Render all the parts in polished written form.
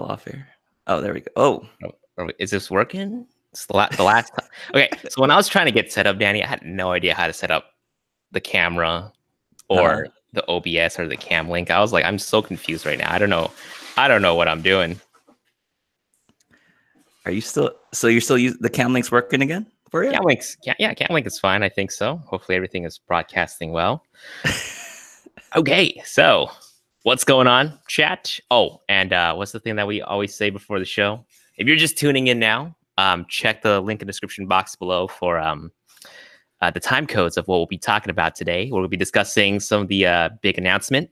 off here. Oh, there we go. Oh, is this working? It's the last time. Okay, so when I was trying to get set up, Danny, I had no idea how to set up the camera or the OBS or the cam link. I was like, I'm so confused right now. I don't know what I'm doing. Are you still? So you're still using the cam link's working again for you? Cam link is fine. I think so. Hopefully everything is broadcasting well. Okay, so what's going on, chat? Oh, and what's the thing that we always say before the show? If you're just tuning in now, check the link in the description box below for the time codes of what we'll be talking about today. We'll be discussing some of the big announcement.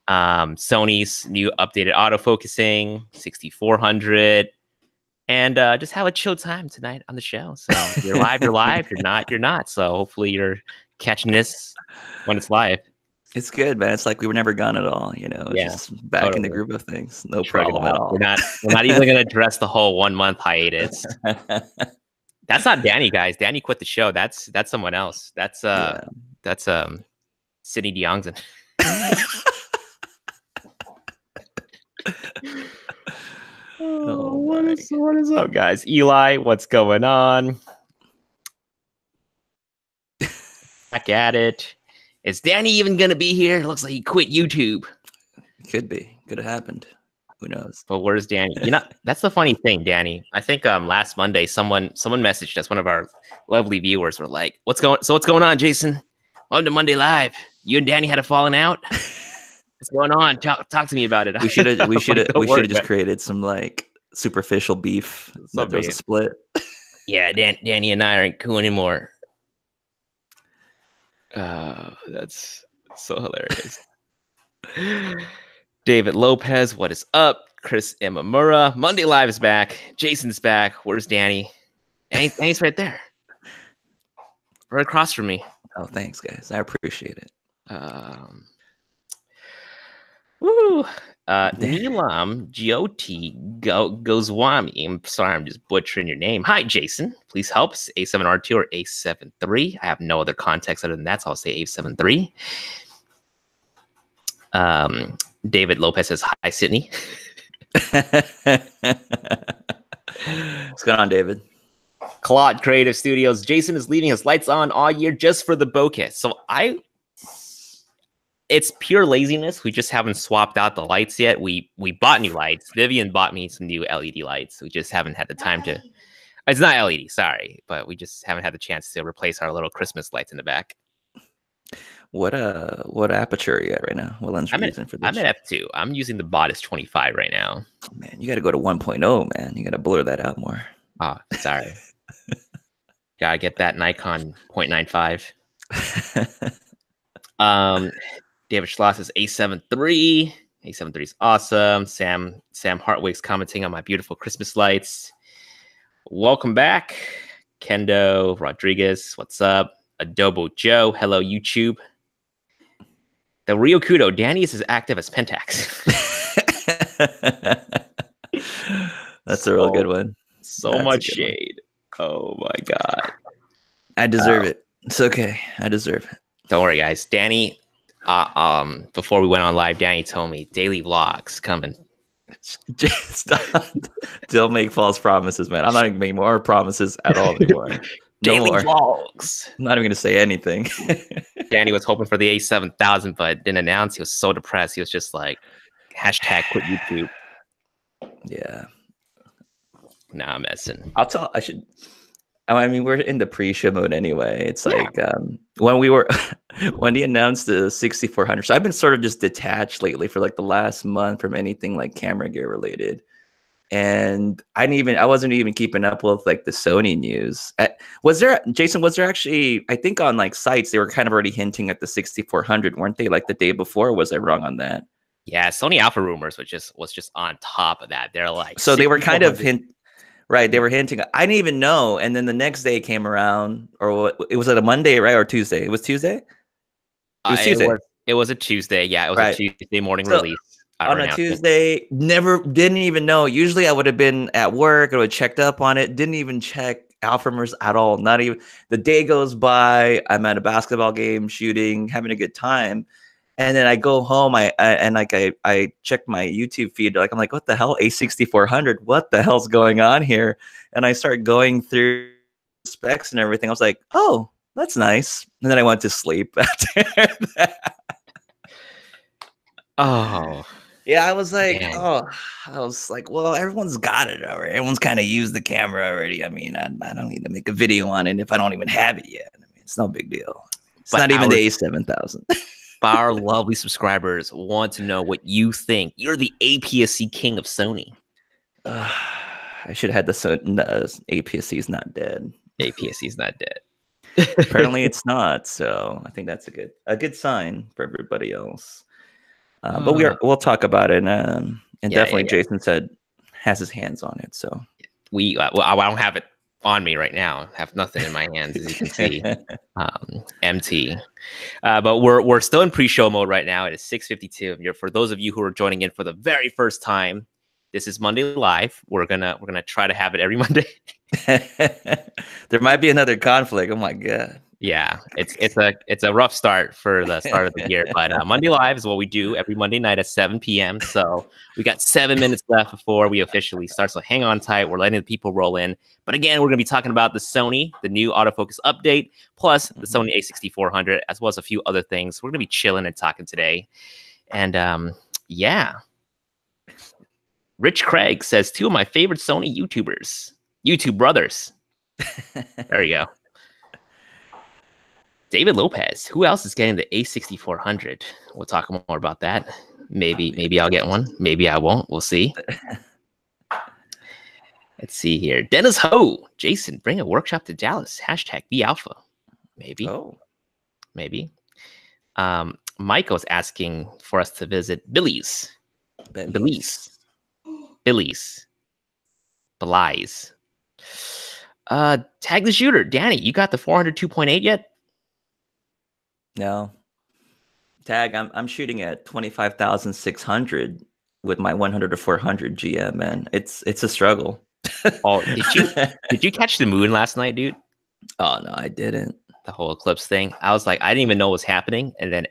Sony's new updated autofocusing, 6400. And just have a chill time tonight on the show. So if you're live, you're live. You're not, you're not. So hopefully you're catching this when it's live. It's good, man. It's like we were never gone at all. You know, it's just back in the groove of things. No problem at all. We're not even going to address the whole 1 month hiatus. That's not Danny, guys. Danny quit the show. That's someone else. That's Sydney DeYoungson. What is up, guys? Eli, what's going on? Back at it. Is Danny even gonna be here? It looks like he quit YouTube. Could be. Could have happened. Who knows? But where's Danny? You know, that's the funny thing, Danny. I think last Monday someone messaged us, one of our lovely viewers were like, what's going on, Jason? Welcome to Monday Live. You and Danny had a falling out? What's going on? Talk to me about it. We should have just created some like superficial beef. So there was a split. Yeah, Danny and I aren't cool anymore. That's so hilarious. David Lopez, what is up? Chris Imamura, Monday Live is back. Jason's back. Where's Danny? Danny's right there, right across from me. Oh, thanks, guys. I appreciate it. Woo! Neelam Goswami. I'm sorry, I'm just butchering your name. Hi, Jason. Please help. A7R2 or A73. I have no other context other than that, so I'll say A73. David Lopez says, hi, Sydney. What's going on, David? Claude Creative Studios. Jason is leaving his lights on all year just for the bokeh. So it's pure laziness. We just haven't swapped out the lights yet. We bought new lights. Vivian bought me some new LED lights. We just haven't had the time to. It's not LED, sorry, but we just haven't had the chance to replace our little Christmas lights in the back. What aperture are you at right now? What lens are you using for this? I'm at f2. I'm using the Bodice 25 right now. Oh, man, you got to go to 1.0, man. You got to blur that out more. Oh, sorry. Gotta get that Nikon 0.95. David Schloss is A73. A73 is awesome. Sam Hartwig's commenting on my beautiful Christmas lights. Welcome back. Kendo Rodriguez, what's up? Adobo Joe, hello YouTube. The Rio Kudo, Danny is as active as Pentax. That's a real good one. So much shade. Oh my God. I deserve it. It's okay. I deserve it. Don't worry, guys. Danny, before we went on live, Danny told me daily vlogs coming. Stop. Don't make false promises, man. I'm not going to make more promises at all anymore. Daily vlogs. I'm not even going to say anything. Danny was hoping for the A7000, but didn't announce. He was so depressed. He was just like, hashtag quit YouTube. Yeah. Nah, I'm messing. I mean, we're in the pre-show mode anyway. It's like when he announced the 6400. So I've been sort of just detached lately for like the last month from anything like camera gear related. And I wasn't even keeping up with like the Sony news. Was there actually, I think on like sites, they were kind of already hinting at the 6400, weren't they? Like the day before, or was I wrong on that? Yeah, Sony Alpha Rumors was just on top of that. They're like, so they were kind of right. They were hinting. I didn't even know. And then the next day came around, or it was a Monday, right? Or Tuesday? It was Tuesday? It was Tuesday. It was a Tuesday. Yeah, it was a Tuesday morning release. On a Tuesday, didn't even know. Usually I would have been at work. I would have checked up on it. Didn't even check Alpha Rumors at all. Not even. The day goes by. I'm at a basketball game shooting, having a good time. And then I go home, I check my YouTube feed, like I'm like, what the hell, A6400? What the hell's going on here? And I start going through specs and everything. I was like, oh, that's nice. And then I went to sleep after that. Oh, Yeah, I was like, man. oh, I was like, well, everyone's got it already. Everyone's kind of used the camera already. I mean, I don't need to make a video on it if I don't even have it yet. I mean, it's no big deal. It's But not even the A7000. our lovely subscribers want to know what you think. You're the APS-C king of Sony. I should have had the APS-C is not dead. APS-C is not dead. Apparently, it's not. So I think that's a good sign for everybody else. But we'll talk about it. And definitely, Jason said has his hands on it. So well, I don't have it on me right now. I have nothing in my hands, as you can see. Empty. But we're still in pre-show mode right now. It is 6:52. For those of you who are joining in for the very first time, this is Monday Live. We're gonna try to have it every Monday. There might be another conflict. Oh my god. Yeah, it's a rough start for the start of the year, but Monday Live is what we do every Monday night at 7 p.m. So we got 7 minutes left before we officially start. So hang on tight. We're letting the people roll in. But again, we're going to be talking about the Sony, the new autofocus update, plus the Sony a6400, as well as a few other things. We're going to be chilling and talking today. And yeah. Rich Craig says, 2 of my favorite Sony YouTube brothers. There you go. David Lopez. Who else is getting the a6400? We'll talk more about that. Maybe I'll get one. Maybe I won't. We'll see. Let's see here. Dennis Ho. Jason, bring a workshop to Dallas. #BeAlpha. Maybe. Oh. Maybe. Michael's asking for us to visit Billy's. Belize. Tag the shooter. Danny, you got the 400 2.8 yet? No. Tag, I'm shooting at 25,600 with my 100 to 400 GM, man. It's a struggle. Oh, did you catch the moon last night, dude? Oh no, I didn't. The whole eclipse thing. I was like, I didn't even know what was happening, and then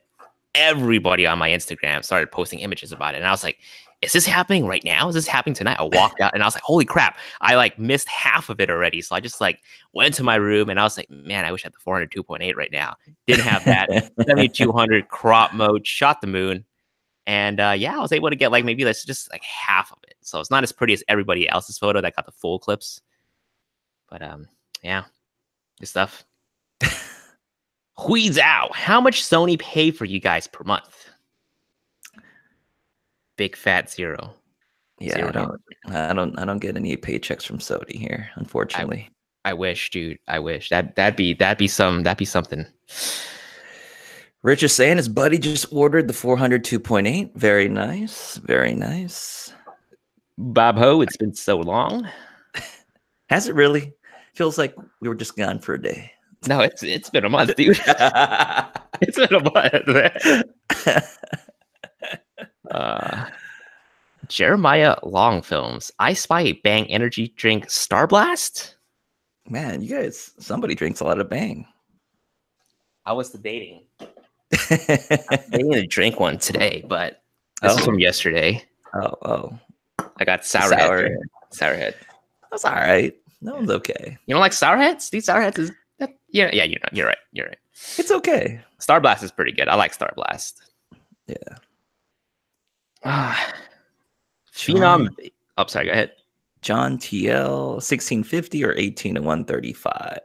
everybody on my Instagram started posting images about it, and I was like, is this happening right now? Is this happening tonight? I walked out and I was like, holy crap. I like missed half of it already. So I just like went to my room and I was like, man, I wish I had the 400 2.8 right now. Didn't have that. 7200 crop mode, shot the moon. And yeah, I was able to get like maybe that's just like half of it. So it's not as pretty as everybody else's photo that got the full clips. But yeah, good stuff. Hui's out. How much Sony pay for you guys per month? Big fat zero. Yeah, zero. I don't get any paychecks from Sony here, unfortunately. I wish, dude. I wish that'd be something. Rich is saying his buddy just ordered the 400 2.8. Very nice, very nice. Bob Ho, it's been so long. Has it really? Feels like we were just gone for a day. No, it's been a month, dude. It's been a month. Jeremiah Long Films. I spy a Bang energy drink Star Blast. Man, you guys, somebody drinks a lot of Bang. I was debating. They need to drink one today, but this is from yesterday. Oh. I got Sourhead. Sourhead. That's all right. That one's okay. You don't like Sourheads? These Sourheads is yeah. You're right. It's okay. Star Blast is pretty good. I like Star Blast. Yeah. Phenom. Oh, sorry. Go ahead. John TL 1650 or 18 to 135.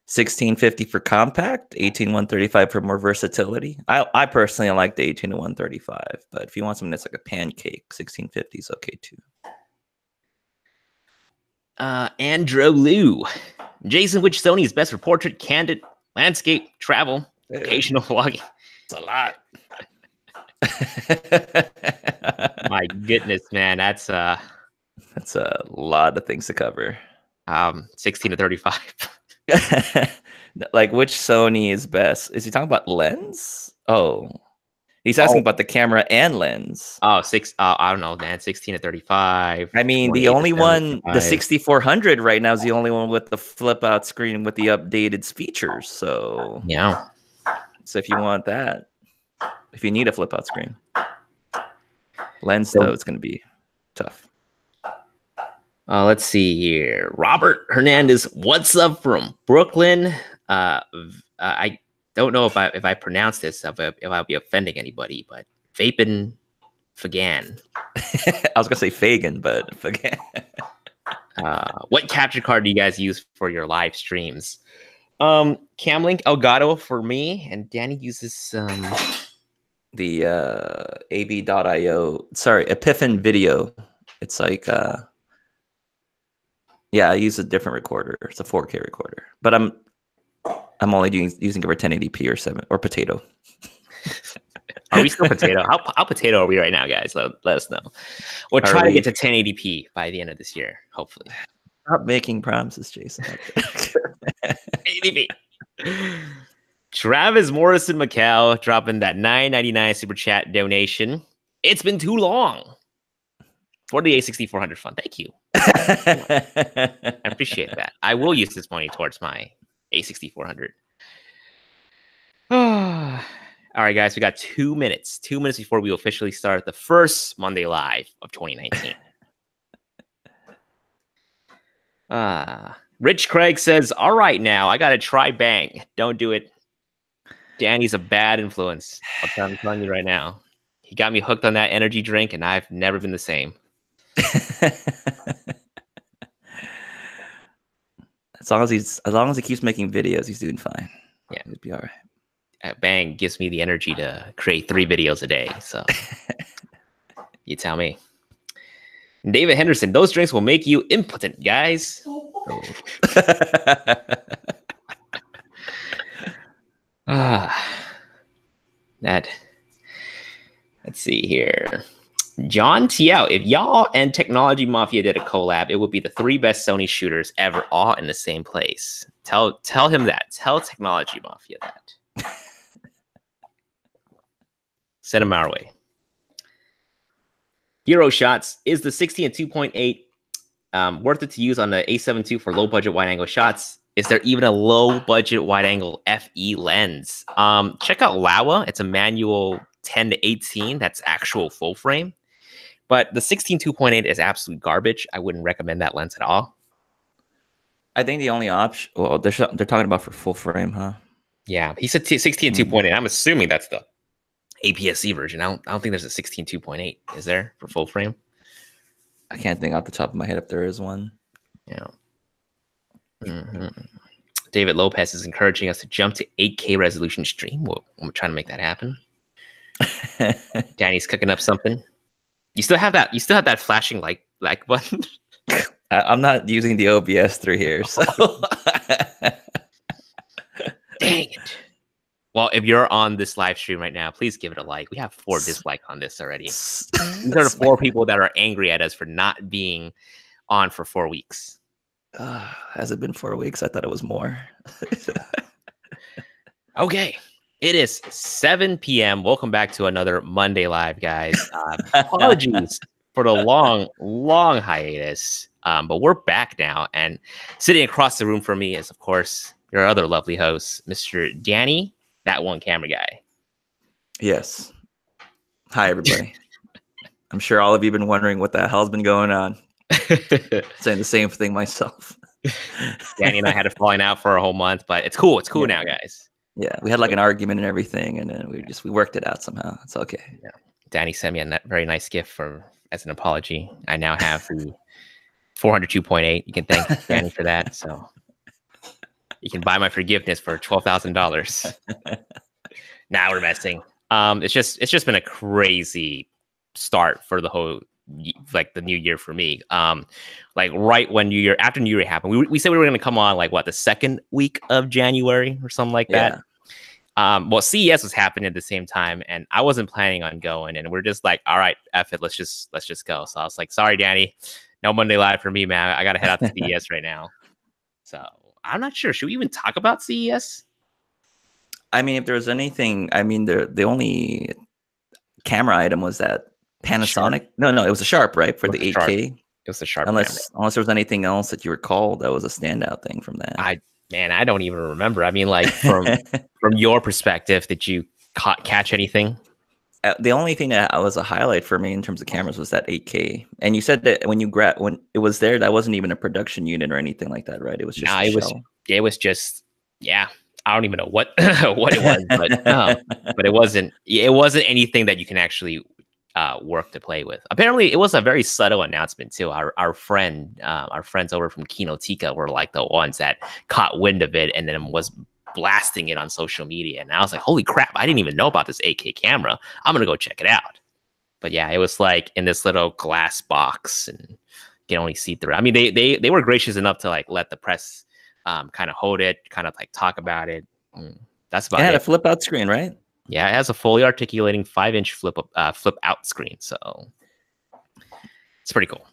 1650 for compact, 18 135 for more versatility. I personally like the 18 to 135, but if you want something that's like a pancake, 1650 is okay too. Andrew Liu. Jason, which Sony is best for portrait, candid, landscape, travel, occasional vlogging? It's a lot. My goodness, man, that's a lot of things to cover. 16 to 35. Like, which Sony is best? Is he talking about lens? Oh, he's asking about the camera and lens. I don't know, man. 16 to 35. I mean, the only one, the 6400 right now is the only one with the flip out screen with the updated features. So yeah. So if you want that, if you need a flip out screen. Lens though, it's going to be tough. Let's see here. Robert Hernandez, what's up from Brooklyn? I don't know if I pronounce this, if I'll be offending anybody, but Vapin Fagan. I was gonna say Fagan, but Fagan. What capture card do you guys use for your live streams? Camlink Elgato for me, and Danny uses the ab.io. Sorry, Epiphan Video. It's like yeah, I use a different recorder. It's a 4K recorder, but I'm only using it for 1080p or 7 or Potato. Are we still Potato? How Potato are we right now, guys? Let us know. We'll try to get to 1080p by the end of this year, hopefully. Stop making promises, Jason. 1080p. Travis Morrison Macau dropping that $9.99 super chat donation. It's been too long for the A6400 fund. Thank you. I appreciate that. I will use this money towards my A6400. All right, guys, we got 2 minutes. 2 minutes before we officially start the first Monday Live of 2019. Rich Craig says, all right, now I got to try Bang. Don't do it. Danny's a bad influence. I'm telling you right now. He got me hooked on that energy drink, and I've never been the same. As long as he keeps making videos, he's doing fine. Yeah, he'll be all right. Bang gives me the energy to create 3 videos a day. So you tell me. David Henderson, those drinks will make you impotent, guys. Let's see here. John Tiao, if y'all and Technology Mafia did a collab, it would be the 3 best Sony shooters ever, all in the same place. Tell him that. Tell Technology Mafia that. Send him our way. Hero Shots, is the 60 and 2.8 worth it to use on the A7 II for low budget wide angle shots? Is there even a low budget wide angle FE lens? Check out Laowa. It's a manual 10 to 18. That's actual full frame. But the 16 2.8 is absolute garbage. I wouldn't recommend that lens at all. I think the only option, well, they're talking about for full frame, huh? Yeah, he said 16 and 2.8. I'm assuming that's the APS-C version. I don't think there's a 16 2.8. Is there for full frame? I can't think off the top of my head if there is one. Yeah. David Lopez is encouraging us to jump to 8K resolution stream. I'm trying to make that happen. Danny's cooking up something. You still have that. You still have that flashing like button. I'm not using the OBS through here, so dang it. Well, if you're on this live stream right now, please give it a like. We have 4 dislikes on this already. These are the 4 people that are angry at us for not being on for 4 weeks. Has it been 4 weeks? I thought it was more. Okay. It is 7 p.m. Welcome back to another Monday Live, guys. Apologies for the long hiatus, but we're back now. And sitting across the room from me is, of course, your other lovely host, Mr. Danny, that one camera guy. Yes. Hi, everybody. I'm sure all of you have been wondering what the hell's been going on. Saying the same thing myself. Danny and I had a falling out for a whole month, but it's cool. It's cool now, guys. Yeah, we had like an argument and everything, and then we worked it out somehow. It's okay. Yeah. Danny sent me a very nice gift as an apology. I now have the 402.8. You can thank Danny for that. So you can buy my forgiveness for $12,000. Now we're messing. It's just been a crazy start for the whole the new year for me. Like right when after New Year happened, we said we were going to come on like the second week of January or something like that. Well, CES was happening at the same time, and I wasn't planning on going, and we're just like, all right, F it, let's just go. So I was like, sorry, Danny, no Monday Live for me, man. I got to head out to CES right now. So I'm not sure. Should we even talk about CES? I mean, if there was anything, I mean, the only camera item was that Panasonic. No, it was a Sharp, right? For the 8K. It was the Sharp. Unless there was anything else that you recall that was a standout thing from that. I don't even remember. I mean, like from your perspective, did you catch anything the only thing that was a highlight for me in terms of cameras was that 8K. And you said that when it was there, that wasn't even a production unit or anything like that, right? It was just Nah, a shell. it was just yeah. I don't even know what what it was, but it wasn't anything that you can actually work to play with. Apparently, it was a very subtle announcement too. Our friends over from Kinotika were like the ones that caught wind of it and then was blasting it on social media. And I was like, holy crap! I didn't even know about this 8K camera. I'm gonna go check it out. But yeah, it was like in this little glass box and you can only see through. I mean, they were gracious enough to like let the press kind of hold it, kind of like talk about it. That's about It had it. a flip out screen, right? Yeah, it has a fully articulating 5-inch flip out screen, so it's pretty cool.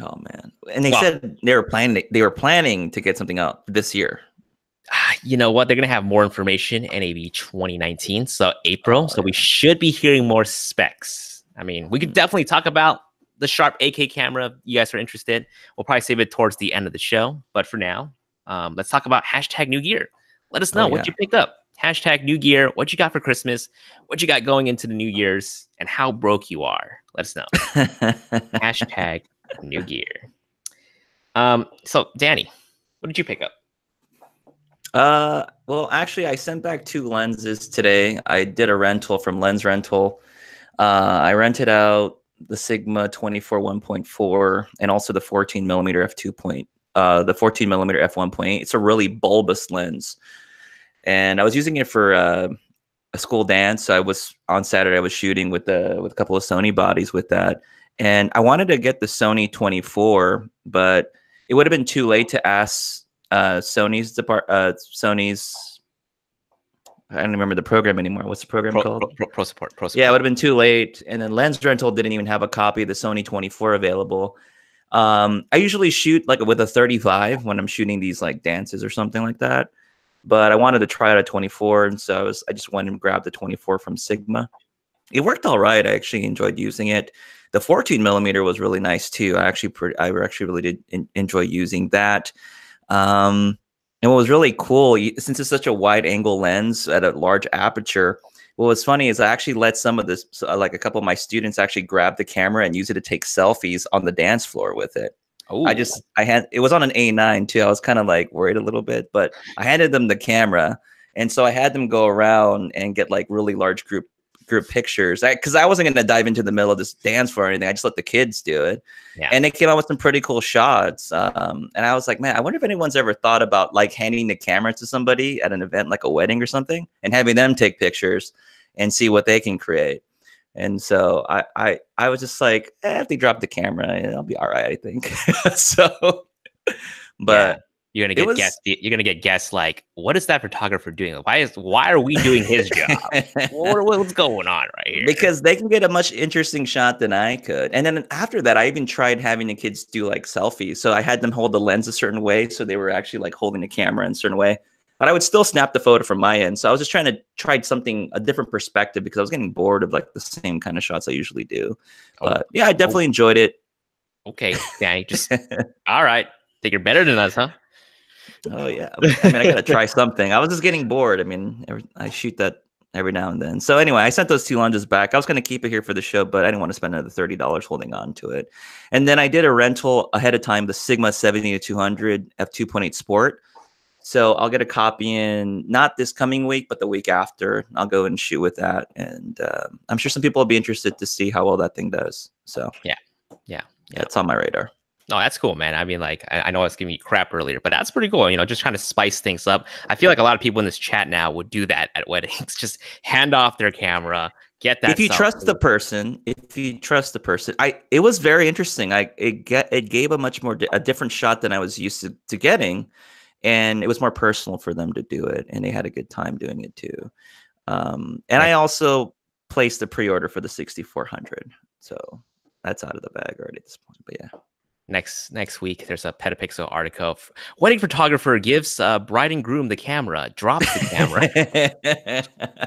Oh man! And they said they were planning to get something out this year. You know what? They're gonna have more information NAB 2019, so April. So we should be hearing more specs. I mean, we could definitely talk about the Sharp 8K camera. You guys are interested? We'll probably save it towards the end of the show. But for now, let's talk about hashtag New Gear. Let us know what you picked up. Hashtag New Gear. What you got for Christmas? What you got going into the New Year's? And how broke you are? Let us know. Hashtag New Gear. So Danny, what did you pick up? Well, actually, I sent back 2 lenses today. I did a rental from Lens Rental. I rented out the Sigma 24 1.4 and also the 14 millimeter the 14 millimeter f1.8. It's a really bulbous lens, and I was using it for a school dance. So on Saturday. I was shooting with a couple of Sony bodies with that, and I wanted to get the Sony 24, but it would have been too late to ask Sony's I don't remember the program anymore. What's the program called? Pro Support. Yeah, it would have been too late. And then Lens Rental didn't even have a copy of the Sony 24 available. I usually shoot like with a 35 when I'm shooting these like dances or something like that. But I wanted to try out a 24, and so I just went and grabbed the 24 from Sigma. It worked all right. I actually enjoyed using it. The 14 millimeter was really nice too. I actually really did enjoy using that. And what was really cool, since it's such a wide angle lens at a large aperture, what was funny is I actually let some of this, like a couple of my students actually grab the camera and use it to take selfies on the dance floor with it. Ooh. It was on an A9 too. I was kind of like worried a little bit, but I handed them the camera. And so I had them go around and get like really large group pictures, because I wasn't going to dive into the middle of this dance floor or anything. I just let the kids do it. Yeah. And they came out with some pretty cool shots. And I was like, man, I wonder if anyone's ever thought about like handing the camera to somebody at an event like a wedding or something and having them take pictures and see what they can create. And so I was just like, if they drop the camera, I'll be all right, I think. So, but. Yeah. You're gonna get guests like, what is that photographer doing? Why are we doing his job? What's going on right here? Because they can get a much interesting shot than I could. And then after that, I even tried having the kids do like selfies. So I had them hold the lens a certain way, so they were actually like holding the camera in a certain way. But I would still snap the photo from my end. So I was just trying to try a different perspective, because I was getting bored of like the same kind of shots I usually do. But yeah, I definitely enjoyed it. Okay, Danny, just all right. Think you're better than us, huh? Oh yeah, I mean, I gotta try something. I was just getting bored. I mean, I shoot that every now and then. So anyway, I sent those 2 lenses back. I was gonna keep it here for the show, but I didn't want to spend another $30 holding on to it. And then I did a rental ahead of time, the Sigma 70-200 f2.8 Sport. So I'll get a copy in not this coming week, but the week after. I'll go and shoot with that, and I'm sure some people will be interested to see how well that thing does. So yeah, it's on my radar. No, that's cool, man. I mean, like, I know I was giving you crap earlier, but that's pretty cool. You know, just trying to spice things up. I feel like a lot of people in this chat now would do that at weddings. Just hand off their camera, get that. If you trust the person, it was very interesting. It gave a different shot than I was used to getting, and it was more personal for them to do it, and they had a good time doing it too. And I also placed the pre-order for the 6400, so that's out of the bag already at this point. But yeah. Next week, there's a Petapixel article. Wedding photographer gives bride and groom the camera, drops the camera.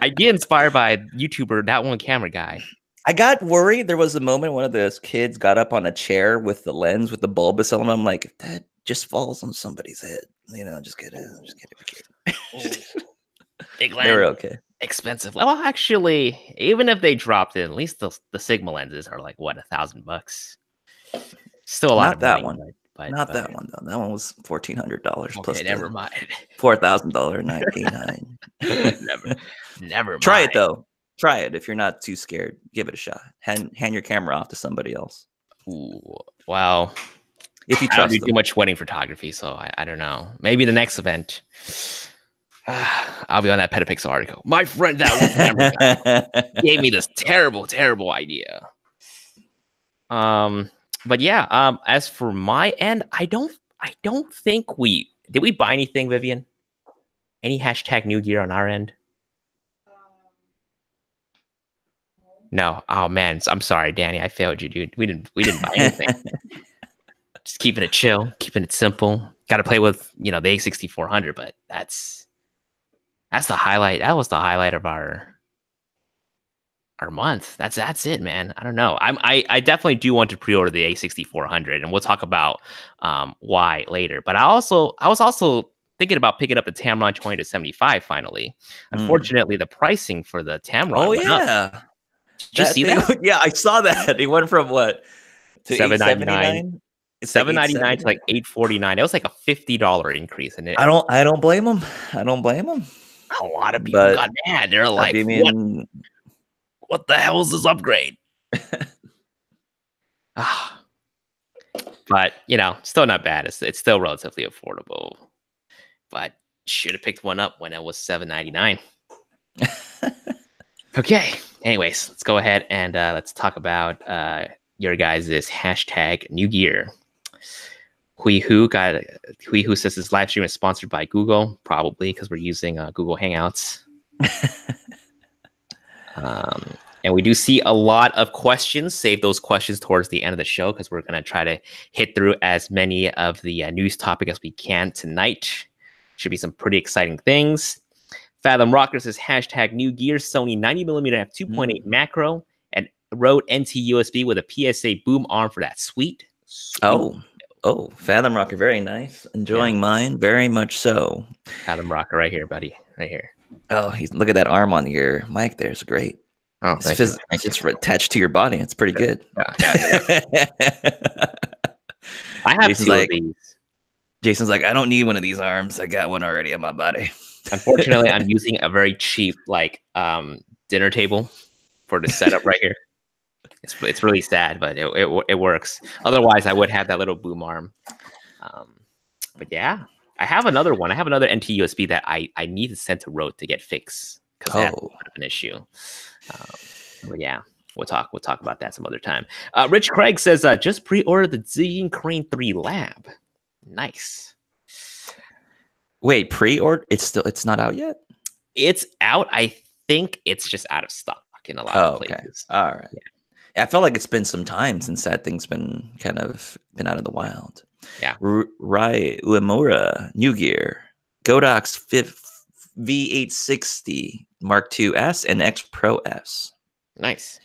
Idea inspired by YouTuber That One Camera Guy. I got worried. There was a moment one of those kids got up on a chair with the lens with the bulbous element. I'm like, if that just falls on somebody's head, just get it. Big lens. They were okay. expensive. Well, actually, even if they dropped it, at least the Sigma lenses are like what, $1,000. Still a lot Not of that money, one. but Not that one though. That one was $1,400 plus okay, never the mind. $4,000 Never Try mind. it though. Try it if you're not too scared. Give it a shot. Hand your camera off to somebody else Ooh, well, if you I don't do trust too them. much wedding photography, so I don't know. Maybe the next event, I'll be on that Petapixel article. My friend that was camera guy gave me this terrible, terrible idea. But yeah, as for my end, I don't think we did we buy anything, Vivian? Any hashtag new gear on our end? No. Oh man, I'm sorry, Danny. I failed you, dude. We didn't buy anything. Just keeping it chill, keeping it simple. Got to play with the A6400, but that's the highlight. That was the highlight of our month. That's it, man. I don't know. I definitely do want to pre-order the A6400, and we'll talk about why later. But I was also thinking about picking up the Tamron 20 to 75 finally. Unfortunately, the pricing for the Tamron went up. Did you That see thing. that? Yeah, I saw that. It went from what to 799, 879. It's like 799 to 870. like 849. It was like a $50 increase, and I don't blame them. I don't blame them. a lot of people But got mad. They're like, I mean, what the hell is this upgrade? But still not bad. It's still relatively affordable. But should have picked one up when it was $799. Okay. Anyways, let's go ahead and let's talk about your guys' hashtag new gear. Hui Hu says this live stream is sponsored by Google, probably because we're using Google Hangouts. And we do see a lot of questions. Save those questions towards the end of the show because we're going to try to hit through as many of the news topics as we can tonight. Should be some pretty exciting things. Fathom Rocker says hashtag new gear, Sony 90mm f2.8 macro and Rode NT USB with a PSA boom arm for that sweet. Oh, Fathom Rocker, very nice. Enjoying mine, very much so. Fathom Rocker right here, buddy. Right here. Oh, look at that arm on your mic there. It's great. Oh, it's attached to your body. It's pretty good. Yeah. I have two of these. Jason's like, I don't need one of these arms. I got one already on my body. Unfortunately, I'm using a very cheap dinner table for the setup right here. It's really sad, but it works. Otherwise, I would have that little boom arm. But yeah, I have another one. I have another NT USB that I need to send to Rode to get fixed because that's an issue. But yeah, we'll talk about that some other time. Rich Craig says just pre-ordered the Zillion Crane 3 Lab. Nice. Wait, pre-order? It's not out yet? It's out. I think it's just out of stock in a lot of places. Okay. All right. Yeah. I felt like it's been some time since that thing's been out of the wild. Yeah. Rai Uemura, New Gear, Godox V860 Mark II S and X Pro S. Nice.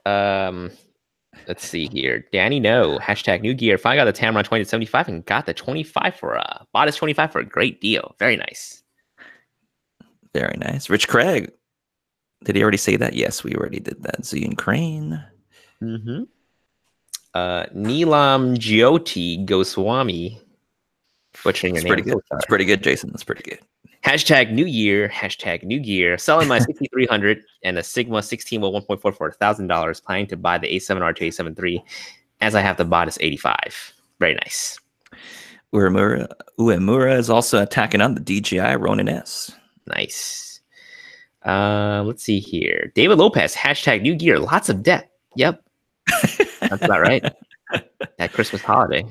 Let's see here. Danny, no. Hashtag new gear. Finally got the Tamron 20 to 75 and got the 25 bought his 25 for a great deal. Very nice. Very nice. Rich Craig. Did he already say that? Yes, we already did that. Zillion Crane. Mm-hmm. Neelam Jyoti Goswami. Butchering your name. Pretty good. That's pretty good, Jason. That's pretty good. Hashtag new year. Hashtag new gear. Selling my 6300 and a Sigma 16 with 1.4 for $1,000. Planning to buy the A7R to A7 III as I have to buy this 85. Very nice. Uemura is also attacking on the DJI Ronin S. Nice. Let's see here. David Lopez. Hashtag new gear. Lots of debt. Yep. That's about right. That Christmas holiday.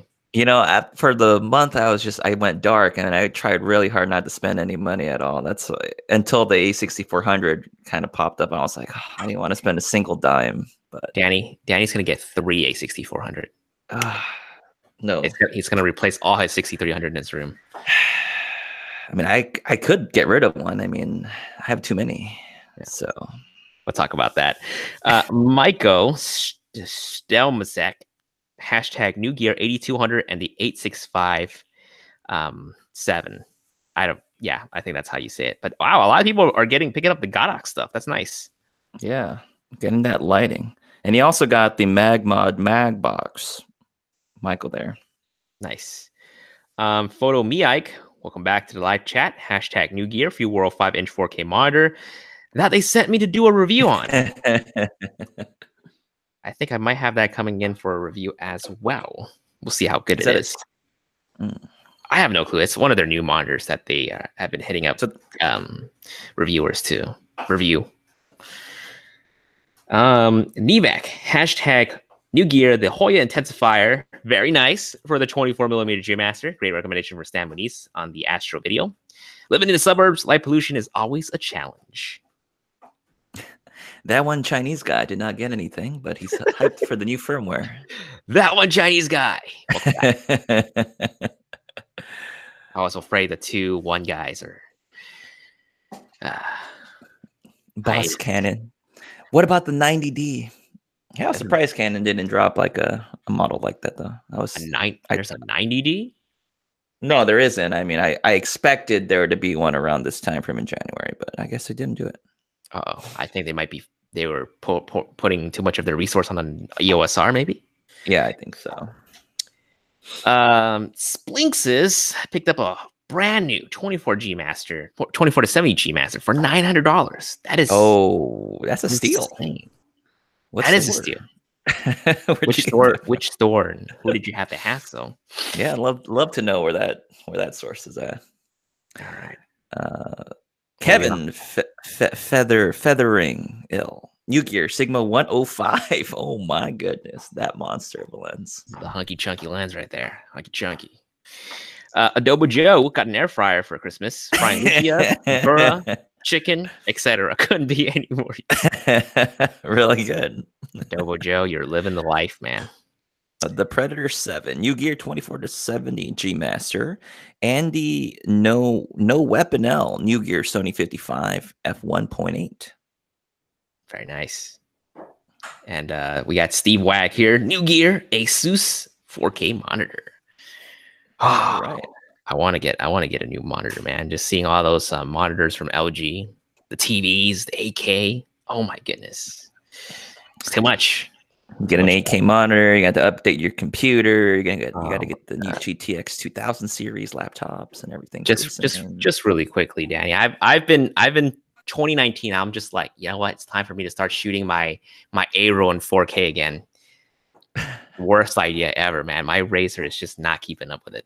For the month, I went dark and I tried really hard not to spend any money at all. That's until the A6400 kind of popped up. And I was like, I didn't want to spend a single dime. But Danny's going to get 3 A6400. No. He's going to replace all his 6300 in his room. I mean, I could get rid of one. I mean, I have too many. Yeah. So we'll talk about that. Maiko Stelmazek. Hashtag new gear 8200 and the 865 7. Yeah, I think that's how you say it. But wow, a lot of people are picking up the Godok stuff. That's nice. Yeah, getting that lighting. And he also got the MagMod Mag box. Michael there. Nice. Photo Me Ike, welcome back to the live chat. Hashtag new gear for your World 5-inch 4K monitor that they sent me to do a review on. I think I might have that coming in for a review as well. We'll see how good it is. I have no clue. It's one of their new monitors that they have been hitting up reviewers to review. Nevak, hashtag new gear, the Hoya intensifier. Very nice for the 24mm G Master. Great recommendation for Stan Moniz on the Astro video. Living in the suburbs, light pollution is always a challenge. That one Chinese guy did not get anything, but he's hyped for the new firmware. That one Chinese guy. I was afraid the 2-1 guys are Boss Canon. What about the 90D? Yeah, I was surprised Canon didn't drop like a model like that though. There's a 90D? No, there isn't. I mean, I expected there to be one around this time frame in January, but I guess they didn't do it. I think they were putting too much of their resource on an EOSR maybe. Yeah, I think so. Splinxes picked up a brand new 24 to 70 G Master for $900. That is that's a steal. That is a steal. Which store and who did you have to ask though? Yeah, I'd love to know where that source is at. All right. Kevin Feathering Ill. New Gear Sigma 105. Oh my goodness, that monster of a lens. The hunky chunky lens right there. Hunky chunky. Adobo Joe got an air fryer for Christmas. Frying lumpia, burra, chicken, etc. Couldn't be any more. Really good. Adobo Joe, you're living the life, man. The Predator 7, New Gear 24 to 70 G Master, and the no Weapon L New Gear Sony 55 f1.8. Very nice. And we got Steve Wag here. New Gear Asus 4K monitor. All right. I want to get a new monitor, man. Just seeing all those monitors from LG, the TVs, the 8K. Oh my goodness, it's too much. Get an 8K monitor. You got to update your computer. You got to get the new GTX 2000 series laptops and everything. Just really quickly, Danny. I've been 2019. I'm just like, you know what? It's time for me to start shooting my A-roll in 4K again. Worst idea ever, man. My Razer is just not keeping up with it.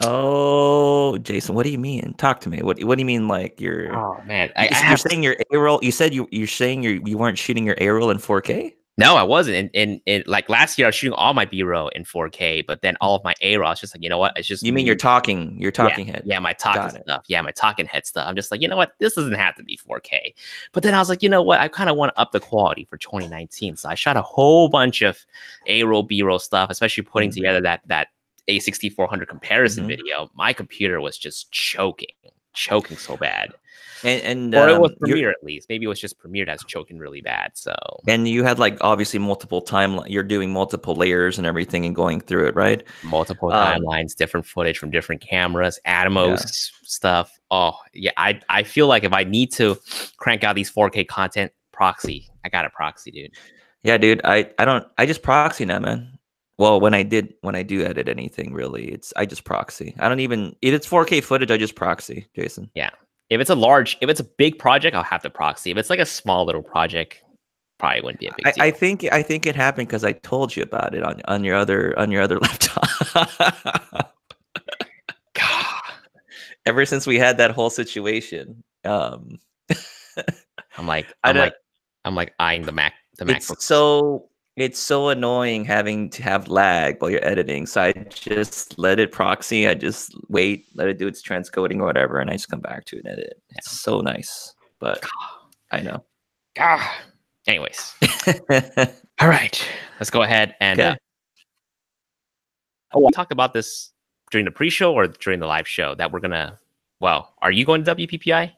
Oh, Jason, what do you mean? Talk to me. What do you mean? Like you're? Oh man, you're saying your A-roll. You said you're saying you weren't shooting your A-roll in 4K. No, I wasn't. And like last year, I was shooting all my B-roll in 4K, but then all of my A-roll, I was just like, you know what? It's just you mean your talking head? Yeah, my talking stuff. Yeah, my talking head stuff. I'm just like, you know what? This doesn't have to be 4K. But then I was like, you know what? I kind of want to up the quality for 2019, so I shot a whole bunch of A-roll, B-roll stuff, especially putting together that a6400 comparison video. My computer was just choking so bad. And or it was Premiere at least. Maybe it was just Premiere that's choking really bad. So and you had like obviously multiple timelines. You're doing multiple layers and everything and going through it, right? Multiple timelines, different footage from different cameras, Atomos stuff. Oh yeah, I feel like if I need to crank out these 4K content, proxy. I got a proxy, dude. Yeah, dude. I just proxy now, man. Well, when I do edit anything, really, I just proxy. I don't even if it's 4K footage, I just proxy, Jason. Yeah. If it's a big project, I'll have to proxy. If it's like a small little project, probably wouldn't be a big deal. I think it happened because I told you about it on your other laptop. God. Ever since we had that whole situation, I'm like eyeing the Mac. It's so annoying having to have lag while you're editing. So I just let it proxy. I just wait, let it do its transcoding or whatever, and I just come back to it and edit. It's so nice, but I know. Anyways, all right, let's go ahead and we'll talk about this during the pre-show or during the live show that we're gonna. Well, are you going to WPPI?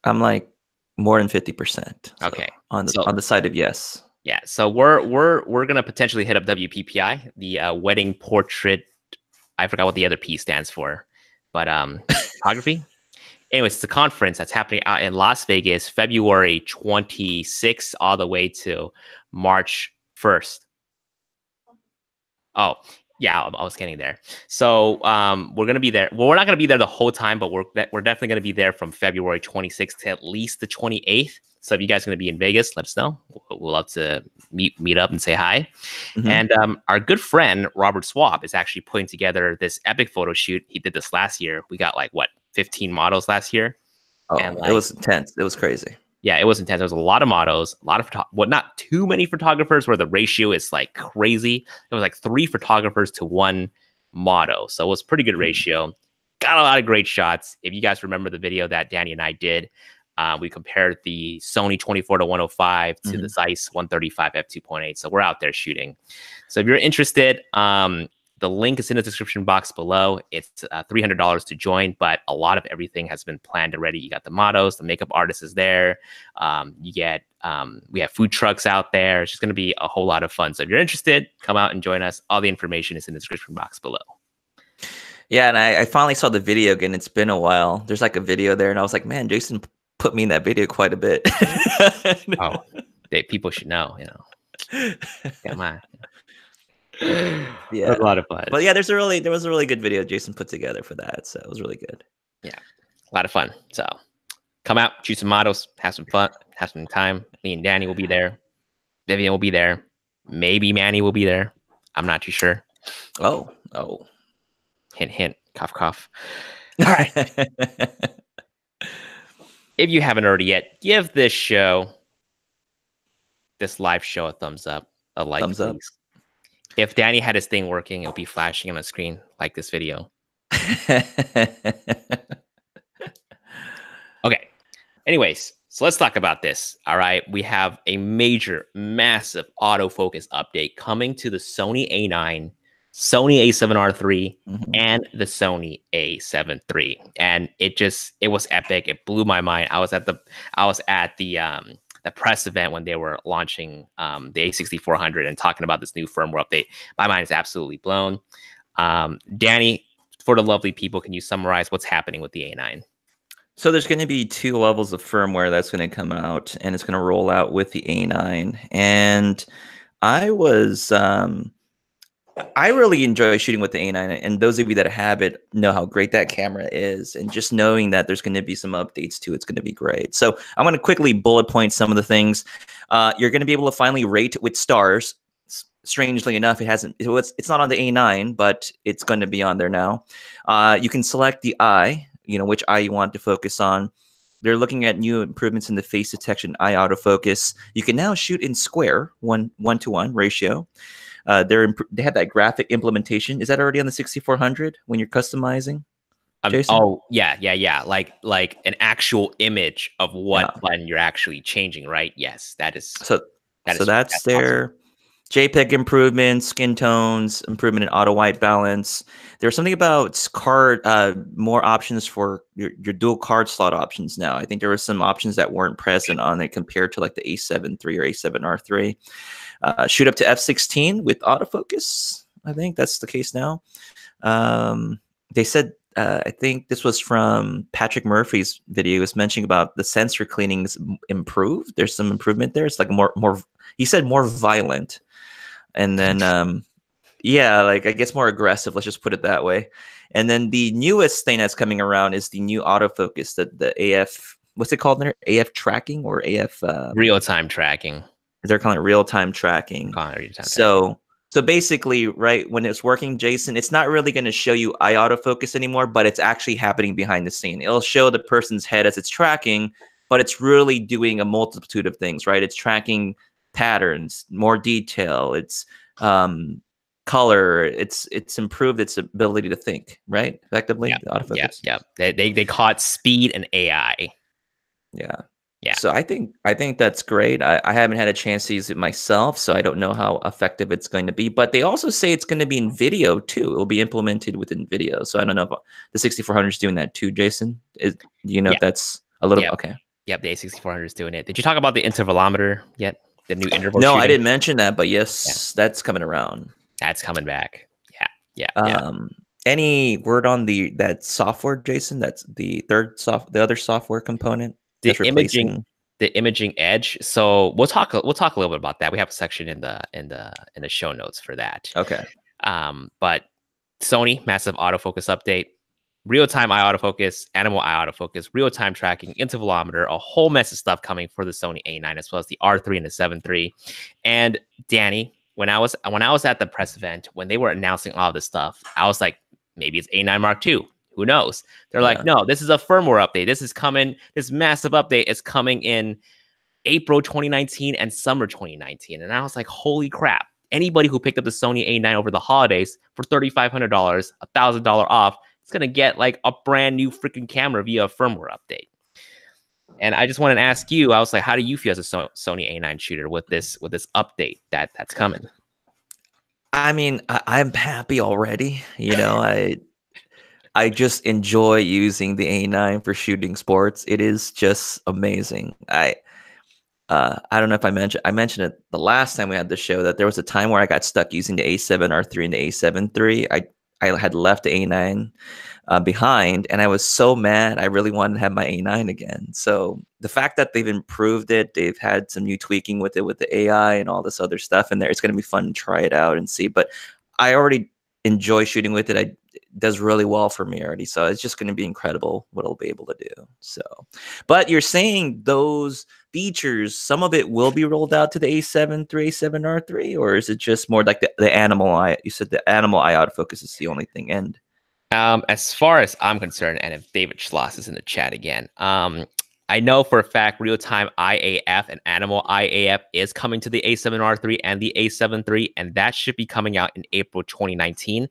I'm like more than 50%. Okay, on the side of yes. Yeah, so we're gonna potentially hit up WPPI, the wedding portrait. I forgot what the other P stands for, but photography. anyways, it's a conference that's happening out in Las Vegas, February 26th, all the way to March 1st. Oh, yeah, I was getting there. So we're gonna be there. Well, we're not gonna be there the whole time, but we're definitely gonna be there from February 26th to at least the 28th. So if you guys are gonna be in Vegas, let us know. We'll love to meet up and say hi. Mm-hmm. And our good friend Robert Swapp is actually putting together this epic photo shoot. He did this last year. We got like 15 models last year. Oh, and it was intense. It was crazy. Yeah, it was intense. There was a lot of models, a lot of not too many photographers where the ratio is like crazy. It was like 3 photographers to 1 model. So it was pretty good ratio. Got a lot of great shots. If you guys remember the video that Danny and I did, we compared the Sony 24-105 to the Zeiss 135 f2.8. So we're out there shooting. So if you're interested, the link is in the description box below. It's $300 to join, but a lot of everything has been planned already. You got the models, the makeup artist is there. You get, we have food trucks out there. It's just going to be a whole lot of fun. So if you're interested, come out and join us. All the information is in the description box below. Yeah, and I finally saw the video again. It's been a while. There's like a video there, and I was like, man, Jason put me in that video quite a bit. Oh, people should know, you know. Come on. Yeah, a lot of fun. But yeah, there was a really good video Jason put together for that, so it was really good. Yeah, a lot of fun. So come out, shoot some models, have some fun, have some time. Me and Danny will be there. Vivian will be there. Maybe Manny will be there. I'm not too sure. Oh. Hint, hint. Cough, cough. All right. If you haven't already yet, give this live show a thumbs up, a like, thumbs up. please. If Danny had his thing working, it'll be flashing on the screen like this video. Okay. Anyways, so let's talk about this. All right. We have a major, massive autofocus update coming to the Sony A9, Sony a7R III, and the Sony a7 III. And it was epic. It blew my mind. I was at the press event when they were launching the a6400 and talking about this new firmware update. My mind is absolutely blown. Danny, for the lovely people, can you summarize what's happening with the A9? So there's going to be 2 levels of firmware that's going to come out, and it's going to roll out with the A9. And I really enjoy shooting with the A9, and those of you that have it know how great that camera is, and just knowing that there's going to be some updates to it's going to be great. So I'm going to quickly bullet point some of the things. You're going to be able to finally rate with stars. Strangely enough, it's not on the A9, but it's going to be on there now. You can select the eye, which eye you want to focus on. They're looking at new improvements in the face detection, eye autofocus. You can now shoot in square, 1:1 ratio. They have that graphic implementation. Is that already on the 6400 when you're customizing? Jason? Oh, yeah. Like an actual image of what button you're actually changing, right? Yes, that is. So that's their awesome. JPEG improvements, skin tones, improvement in auto white balance. There's something about more options for your dual card slot options now. I think there were some options that weren't present on it compared to like the a7 III or a7R III. Shoot up to f16 with autofocus. I think that's the case now. They said, I think this was from Patrick Murphy's video. He was mentioning about the sensor cleaning is improved. There's some improvement there. It's like more. He said more violent, and then yeah, like I guess more aggressive. Let's just put it that way. And then the newest thing that's coming around is the new autofocus, the AF. What's it called there? AF tracking or AF real-time tracking. They're calling it real-time tracking. So basically, right, when it's working, Jason, it's not really going to show you eye autofocus anymore, but it's actually happening behind the scene. It'll show the person's head as it's tracking, but it's really doing a multitude of things, right? It's tracking patterns, more detail, it's color, it's improved its ability to think, right? Effectively, the autofocus. Yeah. They caught speed and AI. Yeah. So I think that's great. I haven't had a chance to use it myself, so I don't know how effective it's going to be. But they also say it's going to be in video too. It will be implemented within video. So I don't know if the 6400 is doing that too, Jason. Do you know if that's a little okay? Yep, the A6400 is doing it. Did you talk about the intervalometer yet? The new interval? No, shooting? I didn't mention that, but yes, that's coming around. That's coming back. Yeah. Any word on that software, Jason? That's the the other software component The that's replacing. imaging edge. So we'll talk a little bit about that. We have a section in the show notes for that. Okay. But Sony massive autofocus update, real-time eye autofocus, animal eye autofocus, real-time tracking, intervalometer, a whole mess of stuff coming for the Sony A9 as well as the R3 and the 7 III. And Danny, when I was at the press event, when they were announcing all this stuff, I was like, maybe it's A9 Mark II. Who knows? They're like, no, this is a firmware update. This is coming. This massive update is coming in April 2019 and summer 2019. And I was like, holy crap. Anybody who picked up the Sony A9 over the holidays for $3,500, $1,000 off, it's going to get like a brand new freaking camera via a firmware update. And I just wanted to ask you, I was like, how do you feel as a Sony A9 shooter with this update that's coming? I mean, I'm happy already. You know, I just enjoy using the A9 for shooting sports. It is just amazing. I don't know if I mentioned it the last time we had the show that there was a time where I got stuck using the A7R3 and the A7 III. I had left the A9 behind, and I was so mad. I really wanted to have my A9 again. So the fact that they've improved it, they've had some new tweaking with it, with the AI and all this other stuff in there. It's going to be fun to try it out and see. But I already enjoy shooting with it. It does really well for me already. So it's just going to be incredible what it'll be able to do. So, but you're saying those features, some of it will be rolled out to the A7 III, A7R3, or is it just more like the animal eye? You said the animal eye autofocus is the only thing. And as far as I'm concerned, and if David Schloss is in the chat again, I know for a fact real-time IAF and animal IAF is coming to the A7R3 and the A7 III, and that should be coming out in April 2019.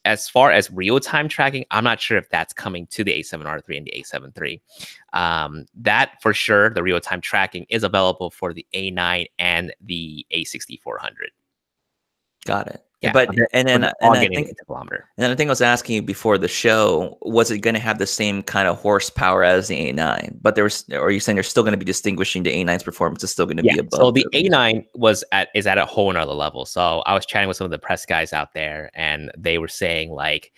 As far as real-time tracking, I'm not sure if that's coming to the A7R3 and the A7 III. That for sure, the real-time tracking is available for the A9 and the A6400. Got it. Yeah, but and I think I was asking you before the show, was it going to have the same kind of horsepower as the A9? But or are you saying they're still going to be distinguishing the A9's performance is still going to be above? So the A9 is at a whole nother level. So I was chatting with some of the press guys out there, and they were saying like,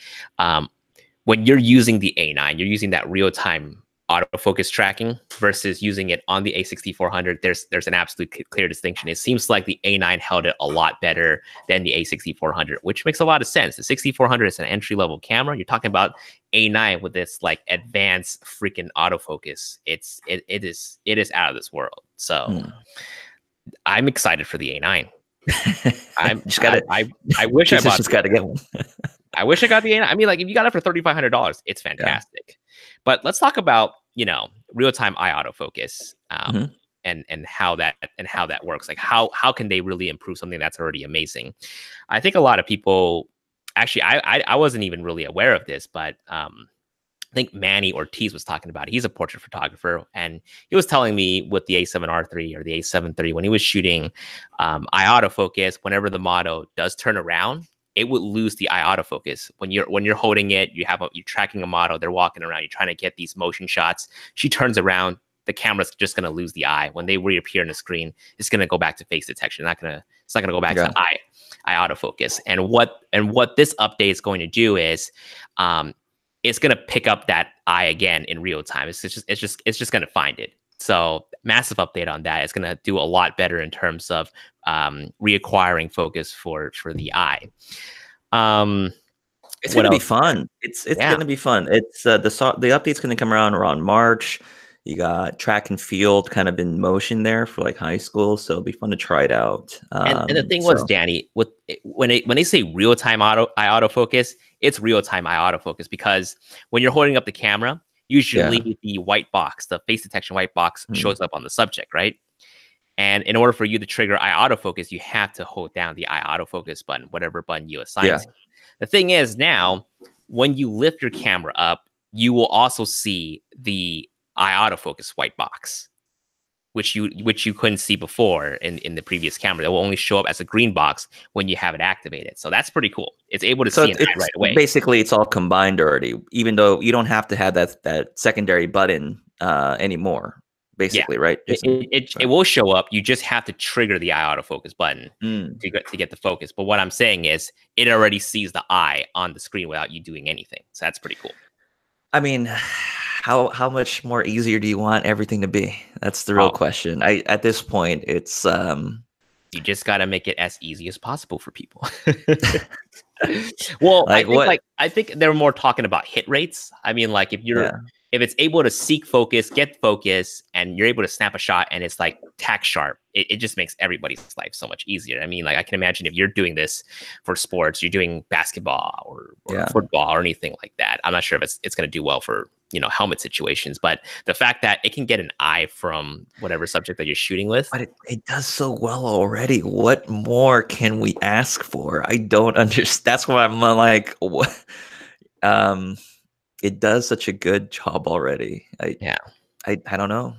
when you're using the A9, you're using that real time autofocus tracking versus using it on the A6400. There's an absolute clear distinction. It seems like the A9 held it a lot better than the A6400, which makes a lot of sense. The 6400 is an entry level camera. You're talking about A9 with this like advanced freaking autofocus. It is out of this world. So I'm excited for the A9. I wish I just got to get one. I wish I got the A9. I mean, like if you got it for $3,500, it's fantastic. Yeah. But let's talk about, real-time eye autofocus and how that works. Like how can they really improve something that's already amazing? I think a lot of people actually I wasn't even really aware of this, but I think Manny Ortiz was talking about it. He's a portrait photographer, and he was telling me with the A7R3 or the A7 III when he was shooting eye autofocus, whenever the model does turn around, it would lose the eye autofocus. When you're holding it, you're tracking a model, they're walking around, you're trying to get these motion shots. She turns around, the camera's just gonna lose the eye. When they reappear on the screen, it's gonna go back to face detection. It's not gonna go back to eye autofocus. And what this update is going to do is it's gonna pick up that eye again in real time. It's just gonna find it. So massive update on that. It's going to do a lot better in terms of reacquiring focus for the eye. It's going to be fun. It's going to be fun. It's the update's going to come around March. You got track and field kind of in motion there for like high school, so it'll be fun to try it out. And the thing was, Danny, when they say real time eye autofocus, it's real time eye autofocus because when you're holding up the camera, usually the white box, the face detection white box shows up on the subject, right? And in order for you to trigger eye autofocus, you have to hold down the eye autofocus button, whatever button you assign. The thing is now, when you lift your camera up, you will also see the eye autofocus white box, which you couldn't see before in the previous camera. It will only show up as a green box when you have it activated. So that's pretty cool. It's able to see it right away. Basically, it's all combined already, even though you don't have to have that secondary button anymore. Yeah, basically, right? it will show up. You just have to trigger the eye autofocus button Mm. to get the focus. But what I'm saying is, it already sees the eye on the screen without you doing anything. So that's pretty cool. I mean, how much more easier do you want everything to be? That's the real Oh, question. At this point, it's you just got to make it as easy as possible for people. Well, like what? I think they're more talking about hit rates. I mean, like Yeah. if it's able to seek focus, get focus, and you're able to snap a shot and it's like tack sharp, it just makes everybody's life so much easier. I mean, like I can imagine if you're doing this for sports, you're doing basketball or Yeah. football or anything like that. I'm not sure if it's going to do well for, you know, helmet situations, but the fact that it can get an eye from whatever subject that you're shooting with. But it does so well already. What more can we ask for? I don't understand. That's why I'm like, what? It does such a good job already. Yeah. I don't know.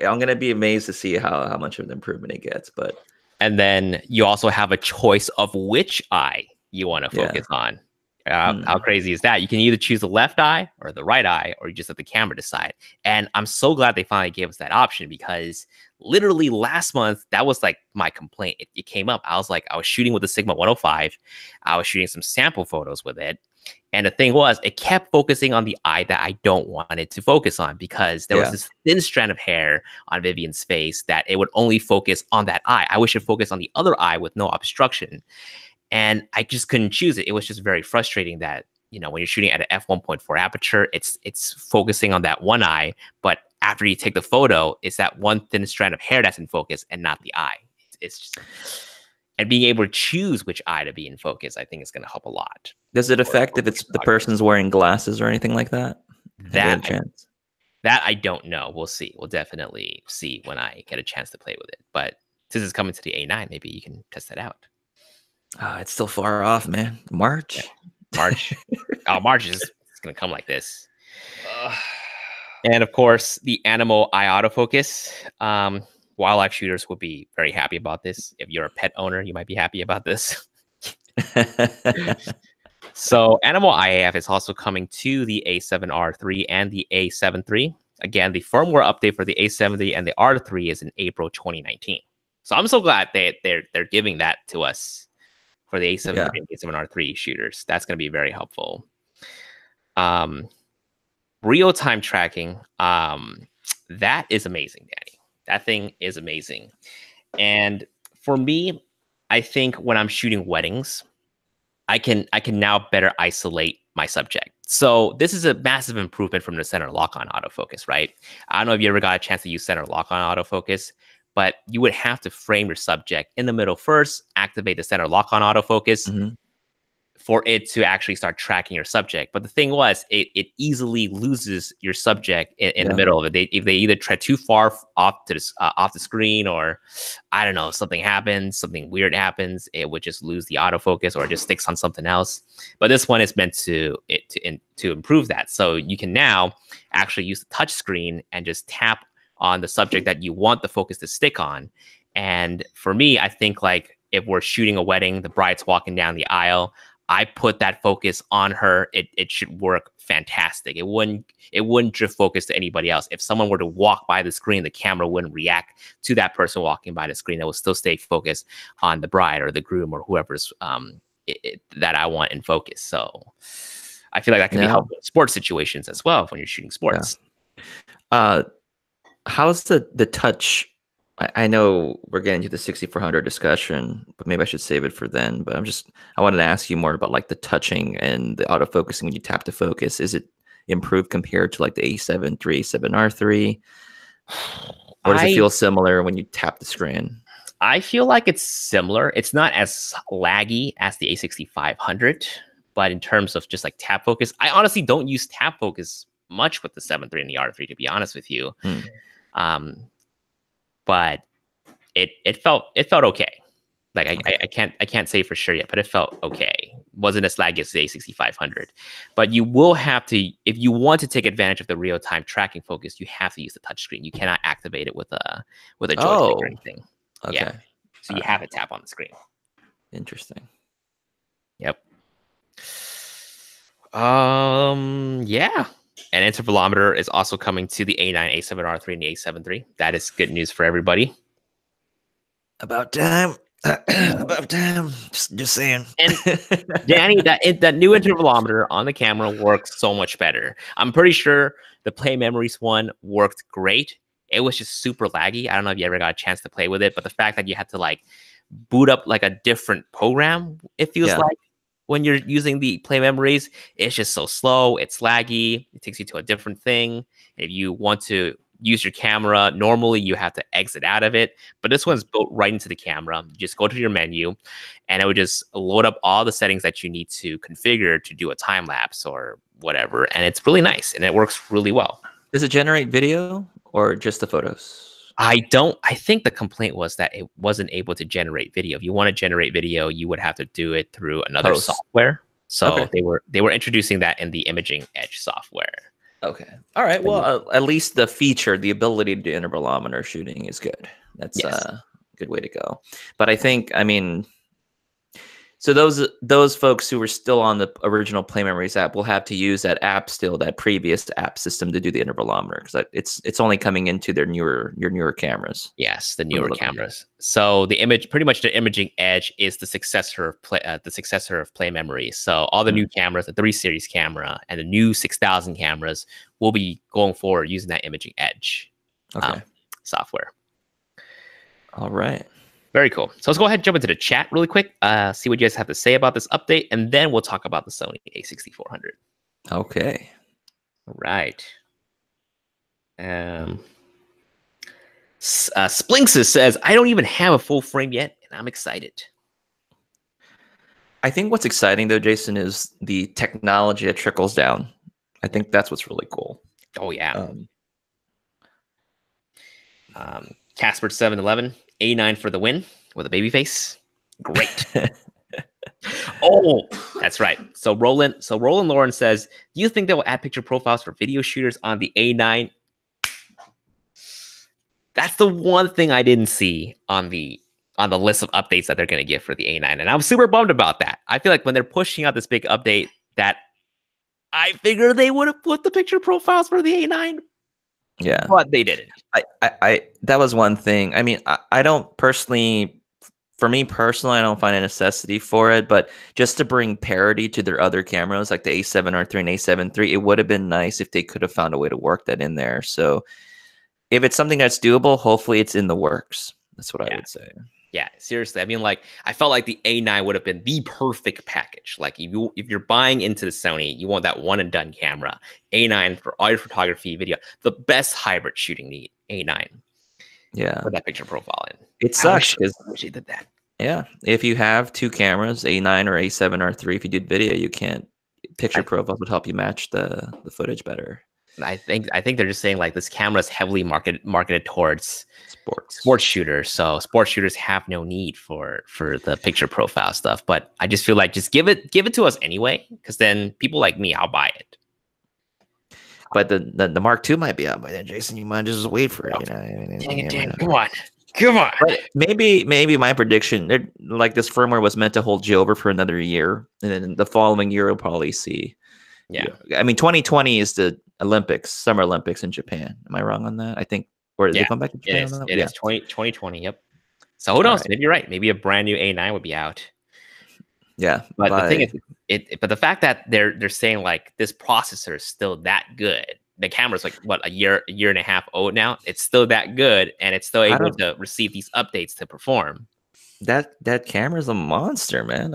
I'm gonna be amazed to see how much of an improvement it gets. But And then you also have a choice of which eye you want to yeah, focus on. How crazy is that? You can either choose the left eye or the right eye, or you just let the camera decide. And I'm so glad they finally gave us that option, because literally last month, that was like my complaint. It came up. I was shooting with the Sigma 105. I was shooting some sample photos with it. And the thing was, it kept focusing on the eye that I don't want it to focus on, because there was yeah. this thin strand of hair on Vivian's face that it would only focus on that eye. I wish it focused on the other eye with no obstruction. And I just couldn't choose it. It was just very frustrating that, you know, when you're shooting at an f1.4 aperture, it's focusing on that one eye. But after you take the photo, it's that one thin strand of hair that's in focus and not the eye. It's just, and being able to choose which eye to be in focus, I think is going to help a lot. Does it affect if it's the person's wearing glasses or anything like that? That I don't know. We'll see. We'll definitely see when I get a chance to play with it. But since it's coming to the A9, maybe you can test it out. It's still far off, man. March. Yeah. March. March is going to come like this. And of course, the animal eye autofocus. Wildlife shooters would be very happy about this. If you're a pet owner, you might be happy about this. So animal IAF is also coming to the A7R3 and the A7 III. Again, the firmware update for the A7 III and the R3 is in April 2019. So I'm so glad they're giving that to us for the A7 III and A7R3 shooters. That's going to be very helpful. Real-time tracking, that is amazing, Danny. That thing is amazing. And for me, I think when I'm shooting weddings, I can now better isolate my subject. So this is a massive improvement from the center lock-on autofocus, right? I don't know if you ever got a chance to use center lock-on autofocus, but you would have to frame your subject in the middle first, activate the center lock-on autofocus for it to actually start tracking your subject. But the thing was, it easily loses your subject in the middle of it. If they either tread too far off the screen, or I don't know, something happens, something weird happens, it would just lose the autofocus, or it just sticks on something else. But this one is meant to improve that. So you can now actually use the touch screen and just tap on the subject that you want the focus to stick on. And for me, I think like if we're shooting a wedding, the bride's walking down the aisle, I put that focus on her, it should work fantastic. It wouldn't drift focus to anybody else. If someone were to walk by the screen, the camera wouldn't react to that person walking by the screen. It will still stay focused on the bride or the groom or whoever's that I want in focus. So I feel like that can be helpful in sports situations as well when you're shooting sports. How's the touch? I know we're getting to the 6400 discussion, but maybe I should save it for then. But I wanted to ask you more about like the touching and the autofocusing when you tap to focus. Is it improved compared to like the A7 III, A7R3? Or does it feel similar when you tap the screen? I feel like it's similar. It's not as laggy as the A6500, but in terms of just like tap focus, I honestly don't use tap focus much with the 7 III and the R3, to be honest with you. But it felt okay. Like I can't say for sure yet, but it felt okay. Wasn't as laggy as the A6500. But you will have to, if you want to take advantage of the real time tracking focus, you have to use the touchscreen. You cannot activate it with a joystick or anything. Okay. Yeah. So you have to tap on the screen. Interesting. Yep. Yeah. An intervalometer is also coming to the A9, A7R3, and the A7 III. That is good news for everybody. About time. About time. Just saying. And Danny, that new intervalometer on the camera works so much better. I'm pretty sure the Play Memories one worked great. It was just super laggy. I don't know if you ever got a chance to play with it, but the fact that you had to like boot up like a different program, it feels like when you're using the Play Memories, it's just so slow. It's laggy. It takes you to a different thing. If you want to use your camera, normally you have to exit out of it, but this one's built right into the camera. You just go to your menu and it would just load up all the settings that you need to configure to do a time lapse or whatever. And it's really nice and it works really well. Does it generate video or just the photos? I think the complaint was that it wasn't able to generate video. If you want to generate video, you would have to do it through another software. So they were introducing that in the Imaging Edge software. Okay. All right. Well, at least the feature, the ability to do intervalometer shooting is good. That's a good way to go. But I think, I mean, so those folks who were still on the original Play Memories app will have to use that app still, that previous app system to do the intervalometer because it's only coming into their newer cameras. Yes, the newer cameras. So pretty much the Imaging Edge is the successor of Play Memories. So all the new cameras, the 3 Series camera and the new 6000 cameras will be going forward using that Imaging Edge software. All right. Very cool. So let's go ahead and jump into the chat really quick, see what you guys have to say about this update, and then we'll talk about the Sony a6400. Okay. All right. Splinxus says, I don't even have a full frame yet, and I'm excited. I think what's exciting, though, Jason, is the technology that trickles down. I think that's what's really cool. Oh, yeah. Casper 711, A9 for the win with a baby face. Great. Oh, that's right. So Roland Lauren says, do you think they will add picture profiles for video shooters on the A9? That's the one thing I didn't see on the list of updates that they're going to give for the A9. And I'm super bummed about that. I feel like when they're pushing out this big update that I figured they would have put the picture profiles for the A9. Yeah. But they didn't. I that was one thing. I mean, I don't personally, for me personally, I don't find a necessity for it, but just to bring parity to their other cameras, like the A7R3 and A7 III, it would have been nice if they could have found a way to work that in there. So if it's something that's doable, hopefully it's in the works. That's what I would say. Yeah, seriously. I mean, like, I felt like the A9 would have been the perfect package. Like, if you're buying into the Sony, you want that one and done camera. A9 for all your photography, video, the best hybrid shooting need. A9. Yeah. Put that picture profile in. It sucks. I wish they did that. Yeah. If you have 2 cameras, A9 or A7R3, if you did video, you can't. Picture profiles would help you match the footage better. I think they're just saying like this camera is heavily marketed towards sports shooters, so sports shooters have no need for the picture profile stuff. But I just feel like just give it to us anyway, because then people like me, I'll buy it. But the Mark II might be out by then, Jason. You might just wait for it. You know? Dang it. Come on. But maybe my prediction, like this firmware was meant to hold you over for another year, and then the following year we'll probably see. Yeah. I mean, 2020 is the Summer Olympics in Japan. Am I wrong on that? I think, or did they come back to Japan? It is 2020. Yep. So who knows? Maybe you're right. Maybe a brand new A9 would be out. Yeah. But the thing is, but the fact that they're saying like this processor is still that good. The camera's like what, a year and a half old now. It's still that good, and it's still able to receive these updates to perform. That camera's a monster, man.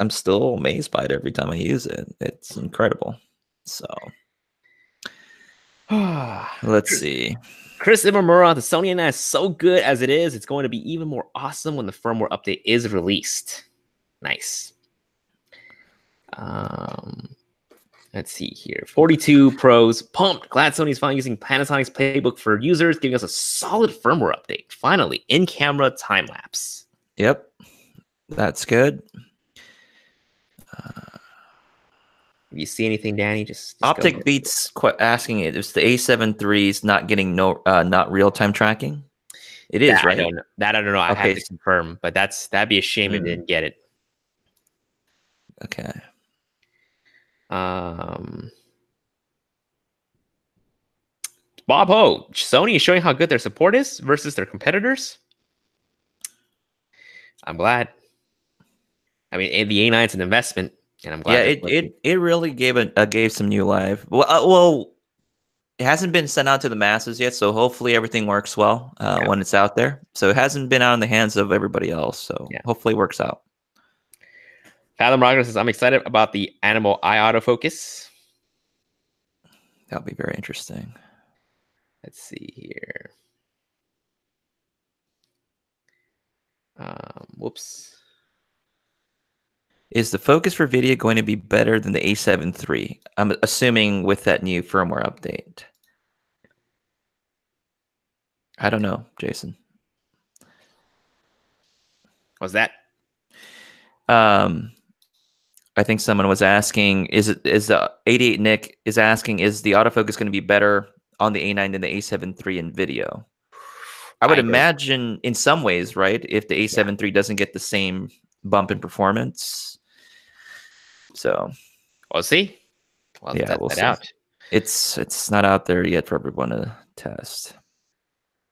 I'm still amazed by it every time I use it. It's incredible. So let's see. Chris Imamura, the Sony A9 is so good as it is. It's going to be even more awesome when the firmware update is released. Nice. Let's see here. 42 pros pumped. Glad Sony's finally using Panasonic's playbook for users, giving us a solid firmware update. Finally, in-camera time lapse. Yep, that's good. You see anything, Danny? Just Optic Beats asking it. It's the A7 III's not getting not real time tracking. It is, right? I don't know. I have to confirm, but that'd be a shame if they didn't get it. Okay. Bob Ho, Sony is showing how good their support is versus their competitors. I'm glad. I mean, the A9 is an investment, and I'm glad. Yeah, it really gave some new life. Well, it hasn't been sent out to the masses yet, so hopefully everything works well when it's out there. So it hasn't been out in the hands of everybody else. So hopefully it works out. Fathom Roger says, I'm excited about the Animal Eye autofocus. That'll be very interesting. Let's see here. Whoops. Is the focus for video going to be better than the A7 III? I'm assuming with that new firmware update. I don't know, Jason. What's that? I think someone was asking, is the 88 Nick is asking, is the autofocus going to be better on the A9 than the A7 III in video? I would imagine in some ways, right? If the A7 III doesn't get the same bump in performance. So we'll see. We'll see. Out. It's not out there yet for everyone to test.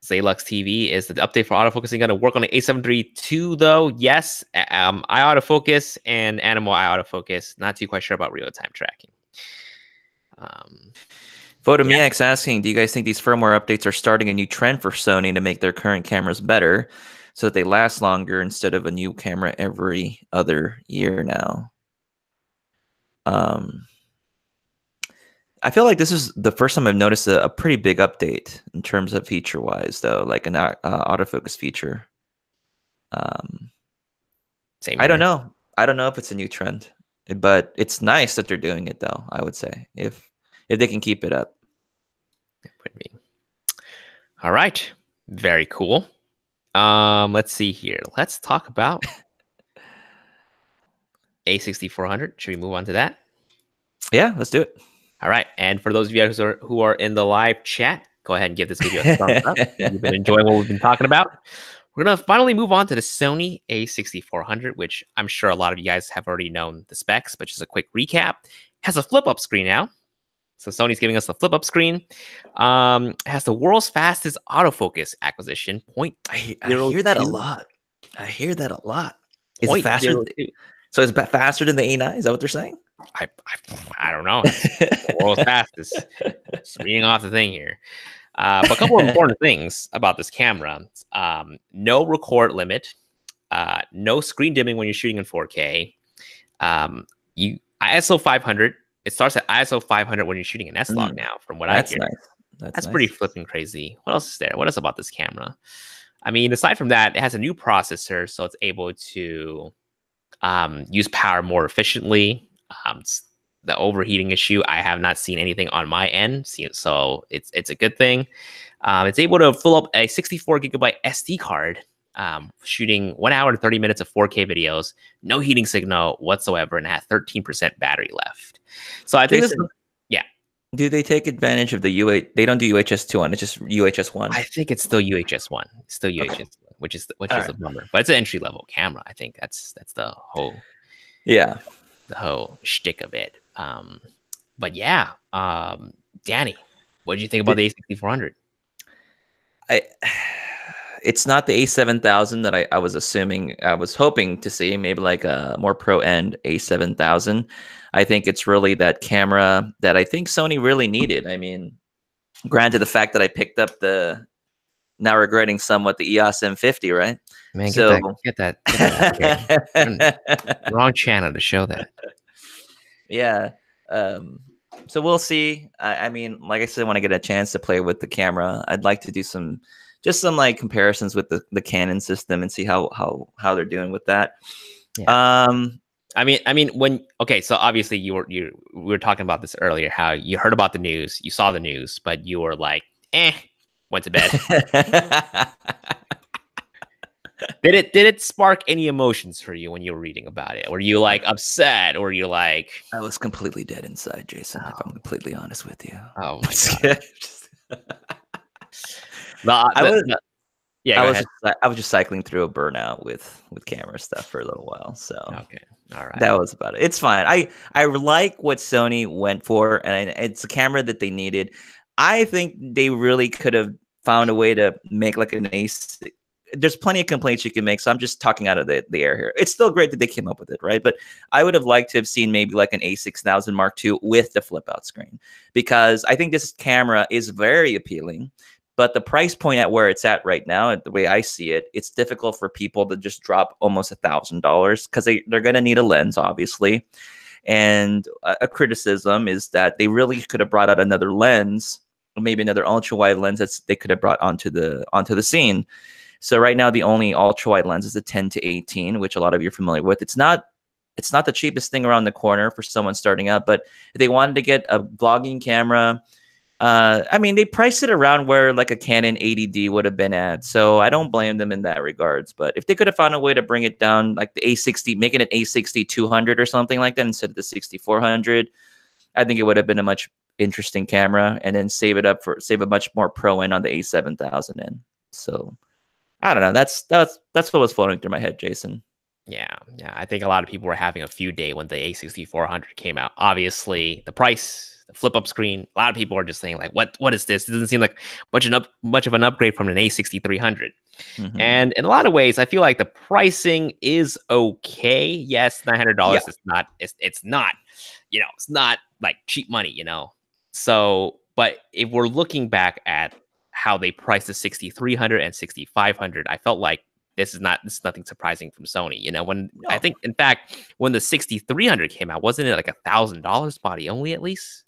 Zalux TV, is the update for autofocusing going to work on the A7 III too, though? Yes. Eye autofocus and Animal Eye autofocus. Not too quite sure about real-time tracking. Photomiax asking, do you guys think these firmware updates are starting a new trend for Sony to make their current cameras better so that they last longer instead of a new camera every other year now? I feel like this is the first time I've noticed a pretty big update in terms of feature-wise, though, like an autofocus feature. Same I don't know. I don't know if it's a new trend, but it's nice that they're doing it, though, I would say, if they can keep it up. It would be. All right. Very cool. Let's see here. Let's talk about a6400. Should we move on to that? Yeah, let's do it. All right. And for those of you who are in the live chat, go ahead and give this video a thumbs up. You've been enjoying what we've been talking about. We're going to finally move on to the Sony a6400, which I'm sure a lot of you guys have already known the specs, but just a quick recap. It has a flip-up screen now. So Sony's giving us the flip-up screen. It has the world's fastest autofocus acquisition. I hear that a lot. I hear that a lot. Is it faster? So it's faster than the A9? Is that what they're saying? I don't know. The world's fastest. Just reading off the thing here. But a couple of important things about this camera. No record limit. No screen dimming when you're shooting in 4K. ISO 500. It starts at ISO 500 when you're shooting an S-Log now, from what I hear. Nice. That's pretty flipping crazy. What else is there? What else about this camera? I mean, aside from that, it has a new processor, so it's able to use power more efficiently. The overheating issue, I have not seen anything on my end, so it's a good thing. It's able to fill up a 64 gigabyte SD card, shooting 1 hour and 30 minutes of 4K videos, no heating signal whatsoever, and has 13% battery left. So I think this is, do they take advantage of the UH? They don't do UHS 2 on, it's just UHS 1. I think it's still UHS 1. It's still UHS 1, which is a bummer. But it's an entry level camera. I think that's the whole the whole shtick of it. But yeah, Danny, what did you think about the A6400? It's not the A7000 that I was assuming. I was hoping to see maybe like a more pro end A7000. I think it's really that camera that I think Sony really needed. I mean, granted the fact that I picked up now regretting somewhat the EOS M50, right? Man, get that wrong channel to show that. Yeah. So we'll see. I mean, like I said, when I get a chance to play with the camera, I'd like to do some like comparisons with the Canon system and see how they're doing with that. Yeah. I mean, so obviously we were talking about this earlier, how you heard about the news, you saw the news, but you were like, went to bed. Did it spark any emotions for you when you were reading about it? Were you like upset, or you like? I was completely dead inside, Jason. If I'm completely honest with you. Oh my god. I was just cycling through a burnout with camera stuff for a little while. So okay, all right, that was about it. It's fine. I like what Sony went for, and it's a camera that they needed. I think they really could have found a way to make like an ace. There's plenty of complaints you can make, so I'm just talking out of the air here. It's still great that they came up with it, right? But I would have liked to have seen maybe like an A6000 Mark II with the flip out screen, because I think this camera is very appealing. But the price point at where it's at right now, the way I see it, it's difficult for people to just drop almost $1,000 because they're going to need a lens, obviously. And a criticism is that they really could have brought out another lens, or maybe another ultra wide lens that they could have brought onto the scene. So right now, the only ultra wide lens is the 10 to 18, which a lot of you are familiar with. It's not the cheapest thing around the corner for someone starting out, but if they wanted to get a vlogging camera, I mean, they priced it around where like a Canon 80D would have been at. So I don't blame them in that regards. But if they could have found a way to bring it down, like the A60, making it A6200 or something like that instead of the 6400, I think it would have been a much interesting camera, and then save a much more pro end on the A7000 end. So I don't know. That's what was floating through my head, Jason. Yeah, I think a lot of people were having a feud day when the A6400 came out. Obviously, the price, the flip-up screen. A lot of people are just saying like, "What is this? It doesn't seem like much of an upgrade from an A6300." Mm-hmm. And in a lot of ways, I feel like the pricing is okay. Yes, $900 is not. It's not. It's not like cheap money. So, but if we're looking back at how they priced the 6300 and 6500, I felt like this is nothing surprising from Sony. When No. I think, in fact, when the 6300 came out, wasn't it like $1,000 body only at least?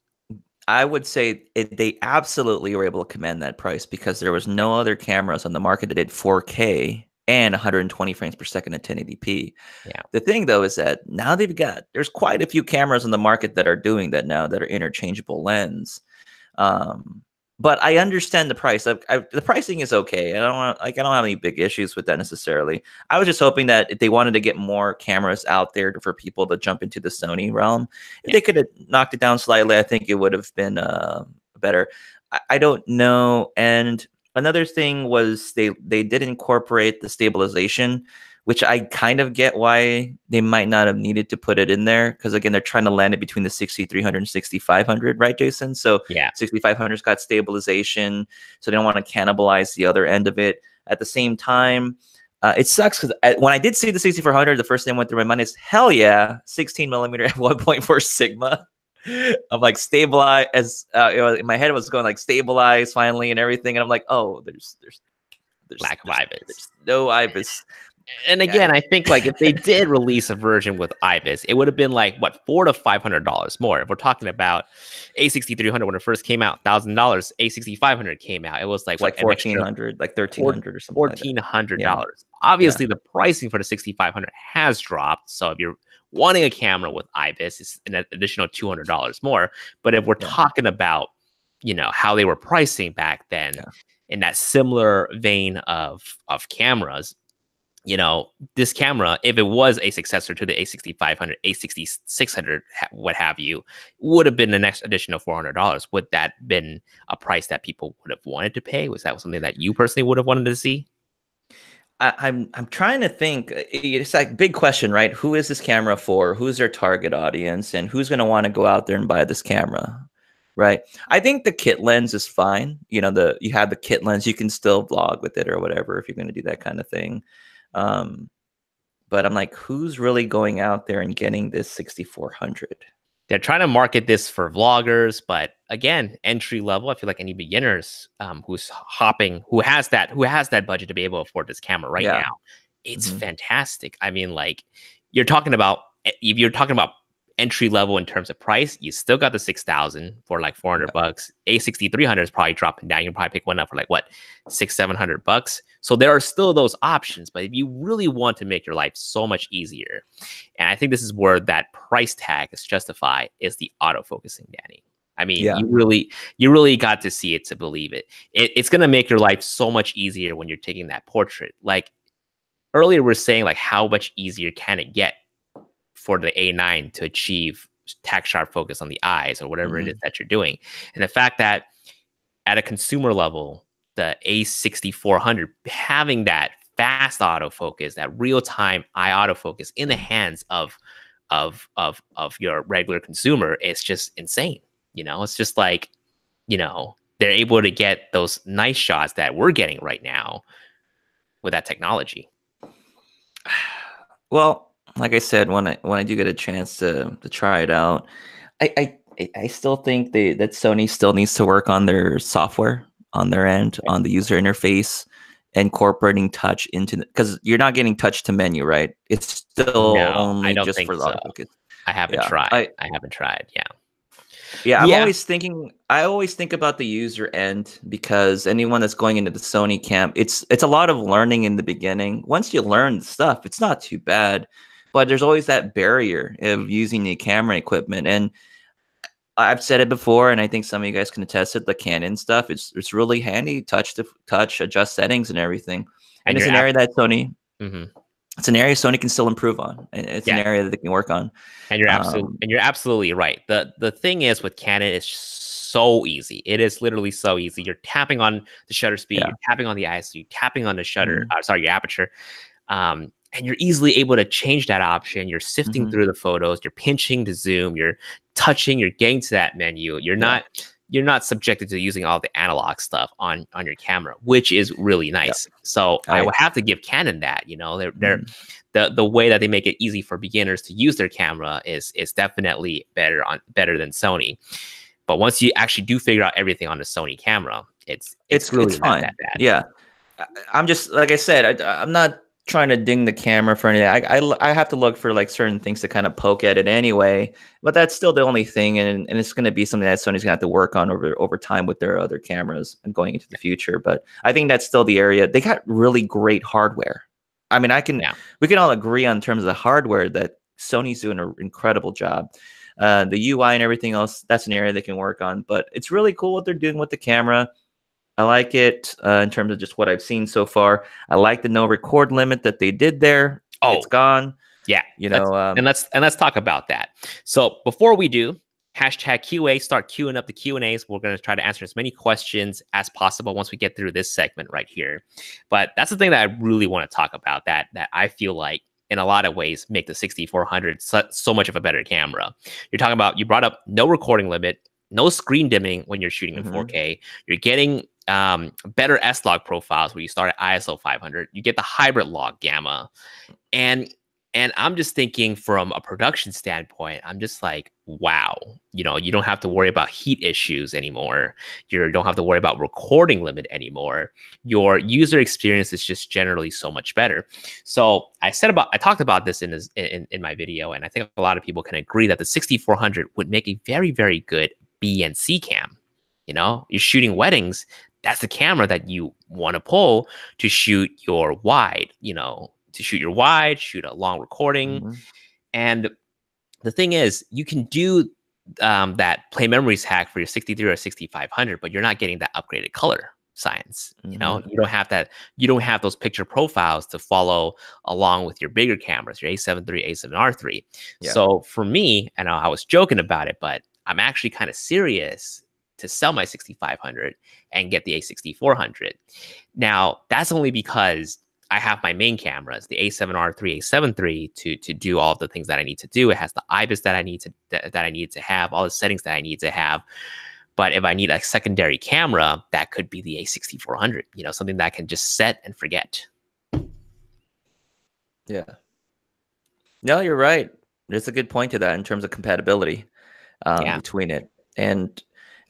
I would say they absolutely were able to command that price because there was no other cameras on the market that did 4K and 120 frames per second at 1080p. Yeah. The thing though is that now there's quite a few cameras on the market that are doing that now, that are interchangeable lens. But I understand the price. The pricing is okay. I don't have any big issues with that necessarily. I was just hoping that if they wanted to get more cameras out there for people to jump into the Sony realm, if they could have knocked it down slightly, I think it would have been better. I don't know. And another thing was they did incorporate the stabilization, which I kind of get why they might not have needed to put it in there. Because again, they're trying to land it between the 6300 and 6500, right, Jason? So yeah, 6500's got stabilization, so they don't want to cannibalize the other end of it. At the same time, it sucks because when I did see the 6400, the first thing that went through my mind is, hell yeah, 16 millimeter at 1.4 Sigma. I'm like, stabilize, as in my head it was going like stabilize finally and everything, and I'm like, oh, there's lack of IBIS. There's no IBIS. And again, I think like if they did release a version with IBIS, it would have been like what, $400 to $500 more. If we're talking about A6300 when it first came out, $1,000. A6500 came out, it was like what, 1,400, like 1,300 or something. $1,400. Yeah. Obviously, the pricing for the 6500 has dropped. So if you're wanting a camera with IBIS, it's an additional $200 more. But if we're talking about how they were pricing back then, in that similar vein of cameras, this camera, if it was a successor to the A6500, A6600, what have you, would have been the next additional $400. Would that been a price that people would have wanted to pay? Was that something that you personally would have wanted to see? I'm trying to think. It's like big question, right? Who is this camera for? Who's their target audience, and who's going to want to go out there and buy this camera? Right. I think the kit lens is fine. You have the kit lens, you can still vlog with it or whatever if you're going to do that kind of thing. But I'm like, who's really going out there and getting this 6400? They're trying to market this for vloggers, but again, entry level. I feel like any beginners who has that budget to be able to afford this camera right now, it's fantastic. I mean, like if you're talking about entry level in terms of price, you still got the 6,000 for like $400. A6300 is probably dropping down. You can probably pick one up for like what, $600-700. So there are still those options. But if you really want to make your life so much easier, and I think this is where that price tag is justified, is the autofocusing, Danny. I mean, you really got to see it to believe it. It's going to make your life so much easier when you're taking that portrait. Like earlier, we're saying like how much easier can it get for the A9 to achieve tack sharp focus on the eyes or whatever it is that you're doing. And the fact that at a consumer level, the A6400 having that fast autofocus, that real-time eye autofocus in the hands of your regular consumer is just insane. It's just like, they're able to get those nice shots that we're getting right now with that technology. Well, like I said, when I do get a chance to try it out, I still think that Sony still needs to work on their software on their end, on the user interface, incorporating touch into because you're not getting touch to menu, right? It's still No, I only don't just think for the so. autofocus. I haven't Yeah, tried. I haven't tried. Yeah. yeah, Yeah. I always think about the user end because anyone that's going into the Sony camp, it's a lot of learning in the beginning. Once you learn the stuff, it's not too bad, but there's always that barrier of using the camera equipment. And I've said it before, and I think some of you guys can attest it. The Canon stuff, it's really handy. Touch, adjust settings and everything. And And it's you're an area that Sony, Mhm. it's an area Sony can still improve on. And it's an Yeah. area that they can work on. And you're absolutely right. The thing is with Canon, it's so easy. It is literally so easy. You're tapping on the shutter speed, Yeah. you're tapping on the ISO, you're tapping on the shutter, Mhm. sorry, your aperture. And you're easily able to change that option. You're sifting Mhm. through the photos, you're pinching to zoom, you're touching, you're getting to that menu. Yeah. You're not subjected to using all the analog stuff on your camera, which is really Yeah. nice. So I I will have to give Canon that. They're mhm. the way that they make it easy for beginners to use their camera is definitely better than Sony. But once you actually do figure out everything on the Sony camera, it's It's really not fine. that bad. Yeah. I'm just like I said, I'm not trying to ding the camera for anything. I have to look for like certain things to kind of poke at it anyway. But that's still the only thing, and it's going to be something that Sony's going to have to work on over time with their other cameras and going into the future. But I think that's still the area. They got really great hardware. I mean, Yeah. we can all agree on terms of the hardware that Sony's doing an incredible job. The UI and everything else, that's an area they can work on. But it's really cool what they're doing with the camera. I like it in terms of just what I've seen so far. I like the no record limit that they did there. Oh, It's gone. yeah. You know, Let's talk about that. So before we do, hashtag QA, start queuing up the Q&As. We're going to try to answer as many questions as possible once we get through this segment right here. But that's the thing that I really want to talk about that I feel like in a lot of ways make the 6400 so much of a better camera. You're talking about, you brought up no recording limit, no screen dimming when you're shooting in 4K. You're getting better S-log profiles where you start at ISO 500. You get the hybrid log gamma. And I'm just thinking from a production standpoint, I'm just like, wow, you don't have to worry about heat issues anymore. You don't have to worry about recording limit anymore. Your user experience is just generally so much better. So I talked about this in my video, and I think a lot of people can agree that the 6400 would make a very, very good B and C cam. You're shooting weddings. That's the camera that you want to pull to shoot your wide, shoot a long recording. And the thing is, you can do that play memories hack for your 63 or 6500, but you're not getting that upgraded color science. You don't have that. You don't have those picture profiles to follow along with your bigger cameras, your A7 III, A7R III. Yeah. So for me, and I was joking about it, but I'm actually kind of serious to sell my 6500 and get the A6400. Now, that's only because I have my main cameras, the A7R III, A7 III, to do all the things that I need to do. It has the IBIS that I need to have, all the settings that I need to have. But if I need a secondary camera, that could be the A6400, something that I can just set and forget. Yeah. No, you're right. There's a good point to that in terms of compatibility between it. And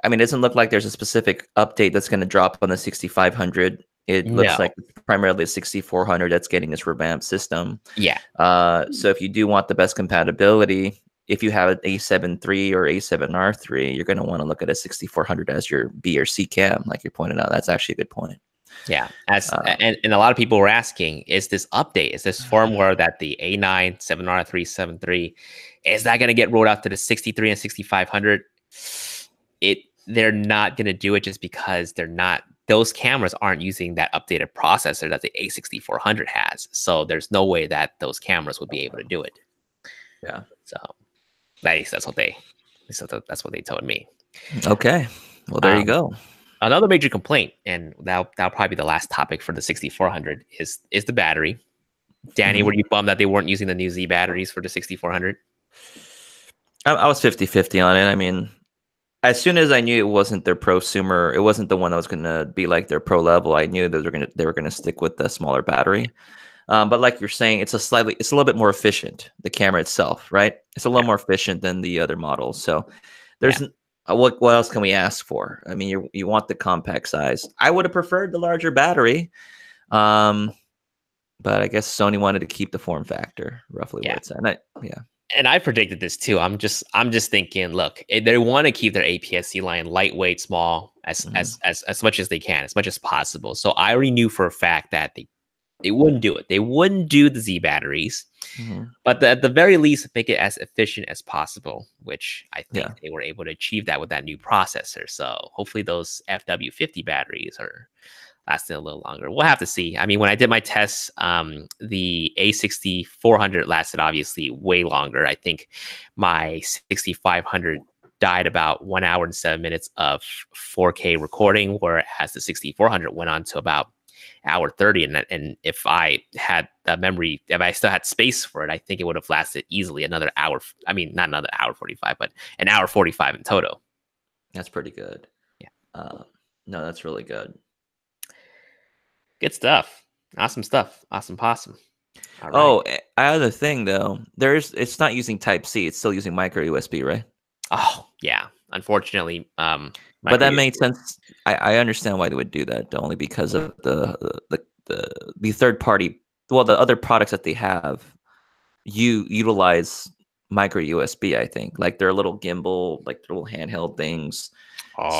I mean, it doesn't look like there's a specific update that's going to drop on the 6500. It looks like primarily a 6400 that's getting this revamped system. Yeah. So if you do want the best compatibility, if you have an A7 III or A7R III, you're going to want to look at a 6400 as your B or C cam, like you pointed out. That's actually a good point. Yeah. And a lot of people were asking, is this update, is this firmware that the A9, 7R3, 7 III, is that going to get rolled out to the 63 and 6500? They're not going to do it just because those cameras aren't using that updated processor that the A6400 has. So there's no way that those cameras would be able to do it. Yeah. So that's what they told me. Okay. Well, there you go. Another major complaint, and that'll probably be the last topic for the 6400 is the battery. Danny, were you bummed that they weren't using the new Z batteries for the 6400? I was 50-50 on it. I mean, as soon as I knew it wasn't their prosumer, it wasn't the one that was going to be like their pro level. I knew that they were going to stick with the smaller battery. But like you're saying, it's a little bit more efficient. The camera itself, right? It's a little more efficient than the other models. So there's what else can we ask for? I mean, you want the compact size. I would have preferred the larger battery, but I guess Sony wanted to keep the form factor roughly where it's at. And I predicted this too. I'm just thinking, look, they want to keep their APS-C line lightweight, small, as much as they can, as much as possible. So I already knew for a fact that they wouldn't do it. They wouldn't do the Z batteries, but at the very least, make it as efficient as possible, which I think they were able to achieve that with that new processor. So hopefully those FW50 batteries are lasting a little longer. We'll have to see. I mean, when I did my tests, the A6400 lasted obviously way longer. I think my 6500 died about 1 hour and 7 minutes of 4K recording, whereas the 6400 went on to about hour 30. And if I had the memory, if I still had space for it, I think it would have lasted easily another hour. I mean, not another hour 45, but an hour 45 in total. That's pretty good. Yeah. No, that's really good. Good stuff. Awesome stuff. Awesome possum. All right. Oh, other thing though, it's not using Type-C. It's still using micro USB, right? Oh yeah. Unfortunately, but that made sense. I understand why they would do that, only because of the third party. Well, the other products that they have, utilize micro USB. I think like their little gimbal, like their little handheld things.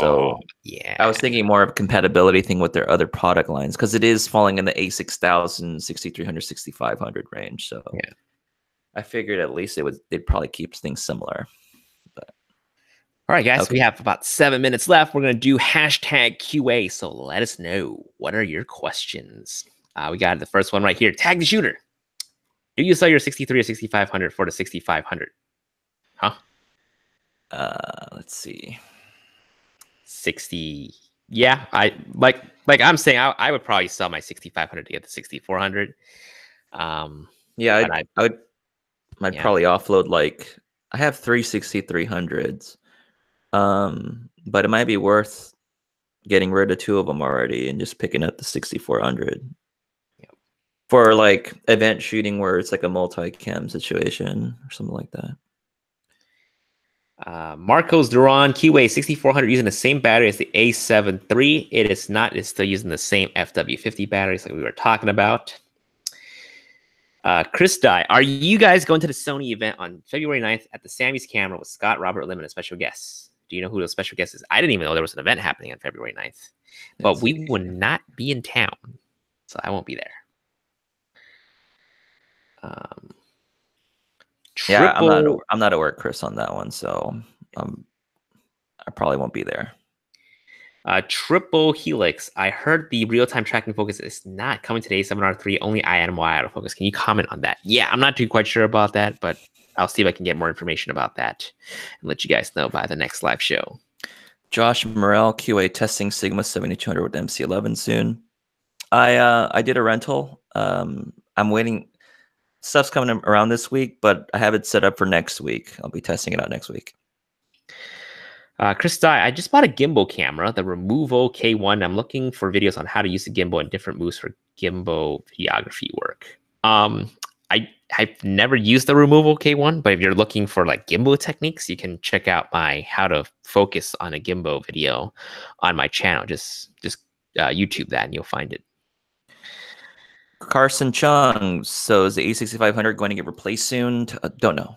So yeah, I was thinking more of a compatibility thing with their other product lines, because it is falling in the A6000, 6300, 6500 range. So yeah, I figured at least they'd probably keep things similar. But all right, guys, we have about 7 minutes left. We're gonna do hashtag QA. So let us know, what are your questions? We got the first one right here. Tag the shooter. Do you sell your 63 or 6500 for the 6500? Huh? Let's see. 60. Yeah, I like I'm saying I would probably sell my 6500 to get the 6400. Yeah, I'd probably offload, like I have 3 6300s. But it might be worth getting rid of 2 of them already and just picking up the 6400. For like event shooting where it's like a multi-cam situation or something like that. Marcos Duran QA 6400 using the same battery as the A7 III. It is not. It's still using the same FW50 batteries like we were talking about. Chris Dye, are you guys going to the Sony event on February 9th at the Sammy's Camera with Scott, Robert Lim, and a special guest? Do you know who the special guest is? I didn't even know there was an event happening on February 9th. But we will not be in town, so I won't be there. Yeah, I'm not at work, Chris, on that one, so I probably won't be there. Triple Helix. I heard the real-time tracking focus is not coming today. 7R3 only INMY autofocus. Can you comment on that? Yeah, I'm not too quite sure about that, but I'll see if I can get more information about that and let you guys know by the next live show. Josh Morel QA testing Sigma 7200 with MC11 soon. I did a rental. I'm waiting. Stuff's coming around this week, but I have it set up for next week. I'll be testing it out next week. Chris Dye, I just bought a gimbal camera, the Removo K1. I'm looking for videos on how to use the gimbal and different moves for gimbal videography work. I've never used the Removo K1, but if you're looking for like gimbal techniques, you can check out my how to focus on a gimbal video on my channel. Just YouTube that and you'll find it. Carson Chung, so is the A6500 going to get replaced soon? Don't know.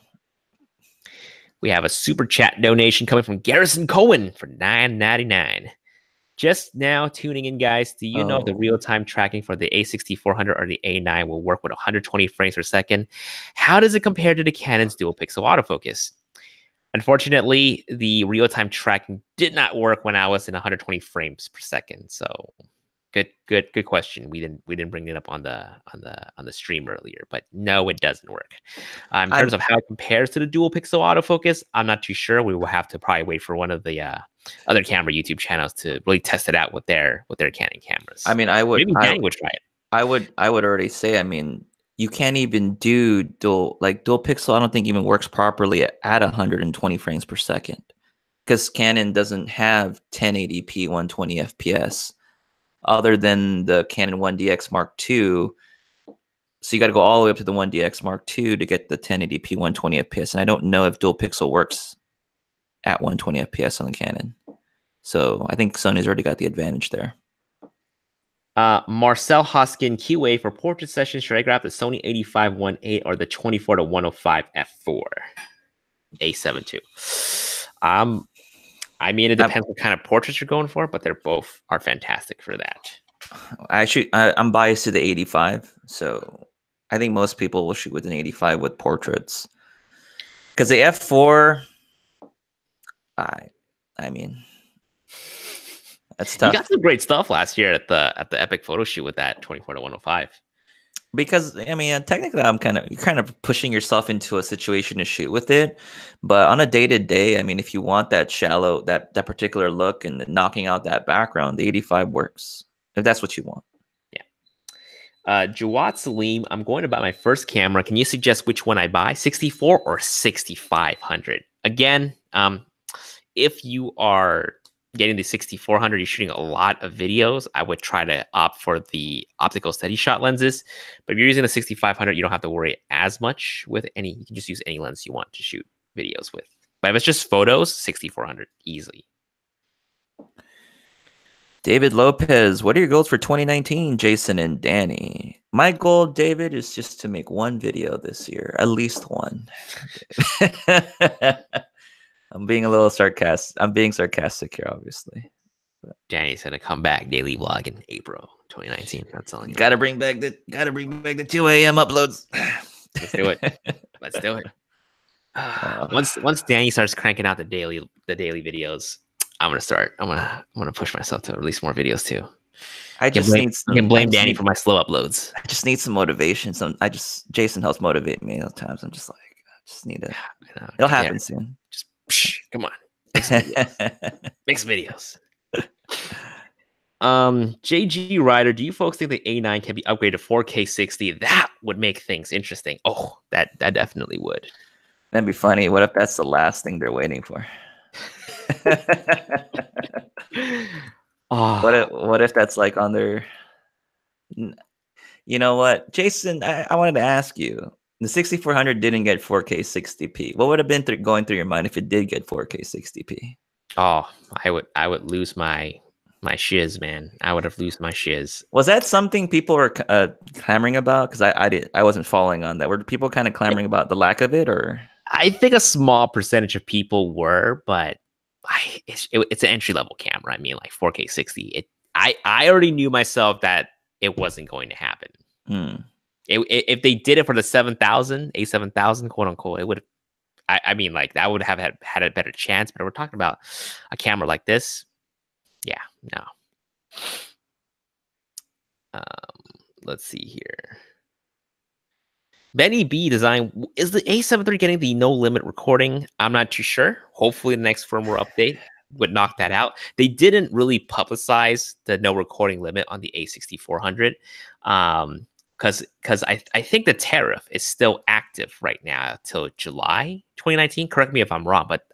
We have a super chat donation coming from Garrison Cohen for $9.99. Just now tuning in, guys. Do you know if the real-time tracking for the A6400 or the A9 will work with 120 frames per second? How does it compare to the Canon's dual pixel autofocus? Unfortunately, the real-time tracking did not work when I was in 120 frames per second. So good question. We didn't bring it up on the stream earlier, but no, it doesn't work. In terms of how it compares to the dual pixel autofocus, I'm not too sure. We will have to probably wait for one of the other camera YouTube channels to really test it out with their Canon cameras. I mean, maybe Danny would try it. I would already say, I mean, you can't even do dual pixel. I don't think even works properly at 120 frames per second, because Canon doesn't have 1080p 120 FPS other than the Canon 1DX Mark II. So you got to go all the way up to the 1DX Mark II to get the 1080p 120 FPS. And I don't know if dual pixel works at 120 FPS on the Canon. So I think Sony's already got the advantage there. Marcel Hoskin QA for portrait sessions. Should I grab the Sony 85-1.8 or the 24-105 f4 A7 II? I mean, it depends what kind of portraits you're going for, but they're both are fantastic for that. I'm biased to the 85, so I think most people will shoot with an 85 with portraits. Because the f4, I mean, that's tough. You got some great stuff last year at the Epic photo shoot with that 24-105. Because I mean, technically, you're kind of pushing yourself into a situation to shoot with it. But on a day-to-day, I mean, if you want that shallow, that particular look and knocking out that background, the 85 works. If that's what you want. Yeah. Jawad Salim, I'm going to buy my first camera. Can you suggest which one I buy, 64 or 6500? Again, if you are getting the 6400, you're shooting a lot of videos, I would try to opt for the optical steady shot lenses. But if you're using the 6500, you don't have to worry as much with any. You can just use any lens you want to shoot videos with. But if it's just photos, 6400 easily. David Lopez, what are your goals for 2019, Jason and Danny? My goal, David, is just to make one video this year, at least one. I'm being a little sarcastic. I'm being sarcastic here, obviously. But Danny's gonna come back daily vlog in April 2019. That's all. Gotta bring back the 2 a.m. uploads. Let's do it. Let's do it. Once Danny starts cranking out the daily videos, I'm gonna push myself to release more videes too. I just need some. You can blame Danny for my slow uploads. I just need some motivation. Jason helps motivate me at times. I'm just like, I just need to. It'll happen soon. Just come on, make some videos. Make some videos. JG Ryder, do you folks think the A9 can be upgraded to 4K 60? That would make things interesting. Oh, that definitely would. That'd be funny. What if that's the last thing they're waiting for? What if that's like on their? You know what, Jason? I wanted to ask you. The 6400 didn't get 4K 60p. What would have been going through your mind if it did get 4K 60p? Oh, I would lose my shiz, man. I would have lost my shiz. Was that something people were clamoring about? Because I wasn't following on that. Were people kind of clamoring about the lack of it, or? I think a small percentage of people were, but it's an entry level camera. I mean, like 4K 60. I already knew myself that it wasn't going to happen. If they did it for the 7000, A7000, quote unquote, it would. I mean, like that would have had a better chance. But we're talking about a camera like this. Yeah, no. Let's see here. Benny B design, is the A7 III getting the no limit recording? I'm not too sure. Hopefully the next firmware update would knock that out. They didn't really publicize the no recording limit on the A6400 because I think the tariff is still active right now till July 2019. Correct me if I'm wrong, but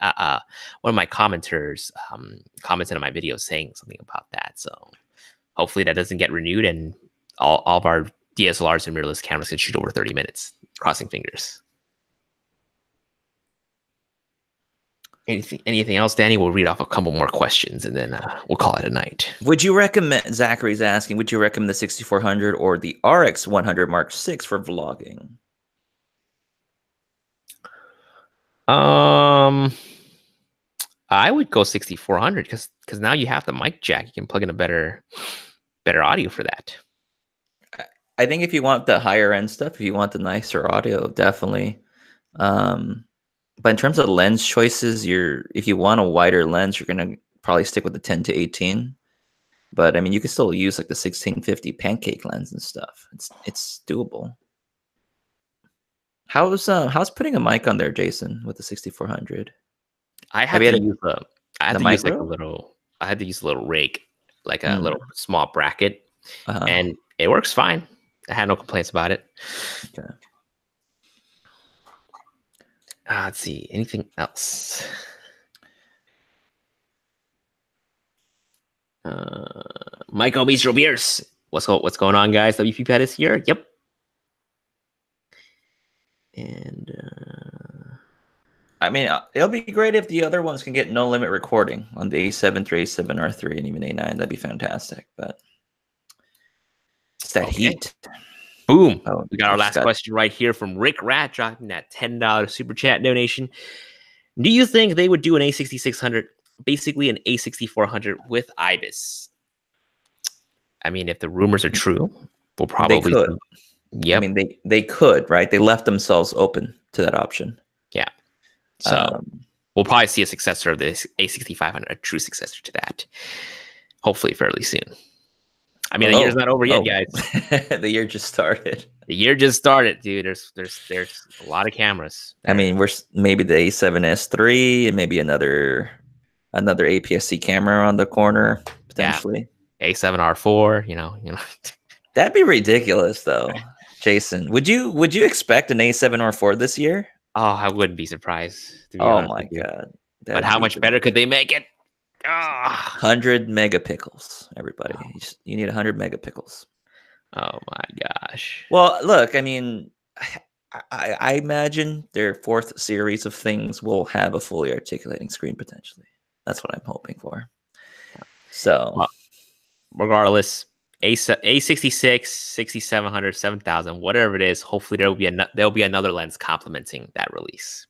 one of my commenters commented on my video saying something about that. So hopefully that doesn't get renewed and all of our DSLRs and mirrorless cameras can shoot over 30 minutes. Crossing fingers. Anything else, Danny? We'll read off a couple more questions and then we'll call it a night. Would you recommend, Zachary's asking, would you recommend the 6400 or the RX 100 Mark VI for vlogging? I would go 6400 because now you have the mic jack. You can plug in a better audio for that. I think if you want the higher end stuff, if you want the nicer audio, definitely. But in terms of lens choices, if you want a wider lens, you're gonna probably stick with the 10 to 18. But I mean, you can still use like the 1650 pancake lens and stuff. It's doable. How's putting a mic on there, Jason, with the 6400? I had to use a little rig, like a little small bracket, and it works fine. I had no complaints about it. Okay. Let's see. Anything else? Michael Bistro Beers. What's going on, guys? WP Pad is here. Yep. And I mean, it'll be great if the other ones can get no limit recording on the A7 III, A7R3, and even A9. That'd be fantastic. But it's that heat. Boom. We got our last question right here from Rick Rat, dropping that $10 super chat donation. Do you think they would do an A6600, basically an A6400 with IBIS? I mean, if the rumors are true, we'll probably... They could. Yep. I mean, they could, right? They left themselves open to that option. Yeah. So we'll probably see a successor of this A6500, a true successor to that, hopefully fairly soon. I mean, the year's not over yet, guys. The year just started. The year just started, dude. There's a lot of cameras. I mean, we're maybe the A7S III and maybe another APS-C camera on the corner potentially. Yeah. A7R4, you know. That'd be ridiculous, though. Jason, would you expect an A7R4 this year? Oh, I wouldn't be surprised. To be honest my God! But how much better could they make it? 100 megapixels, everybody. You need 100 megapixels. Oh my gosh. Well, look, I mean, I imagine their 4th series of things will have a fully articulating screen potentially. That's what I'm hoping for. So, well, regardless, A66, 6700, 7000, whatever it is, hopefully there'll be another lens complementing that release.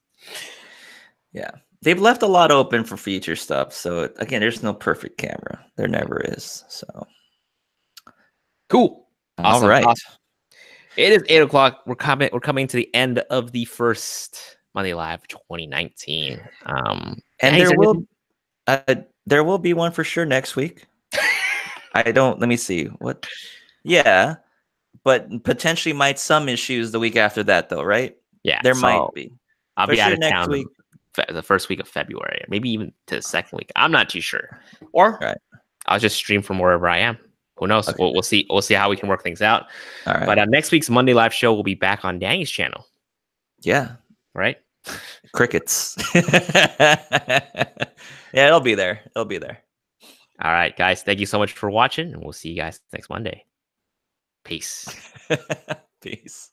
Yeah. They've left a lot open for future stuff. So again, there's no perfect camera. There never is. So cool. Awesome. All right. Awesome. It is 8 o'clock. We're coming to the end of the first Monday Live 2019. And there will be one for sure next week. let me see what. Yeah, but potentially might some issues the week after that though, right? Yeah, there might be. I'll be out of town next week. The first week of February, maybe even to the second week. I'm not too sure. Or I'll just stream from wherever I am. Who knows? Okay. We'll see. We'll see how we can work things out. All right. But next week's Monday Live show will be back on Danny's channel. Yeah. Right. Crickets. Yeah, it'll be there. It'll be there. All right, guys. Thank you so much for watching, and we'll see you guys next Monday. Peace. Peace.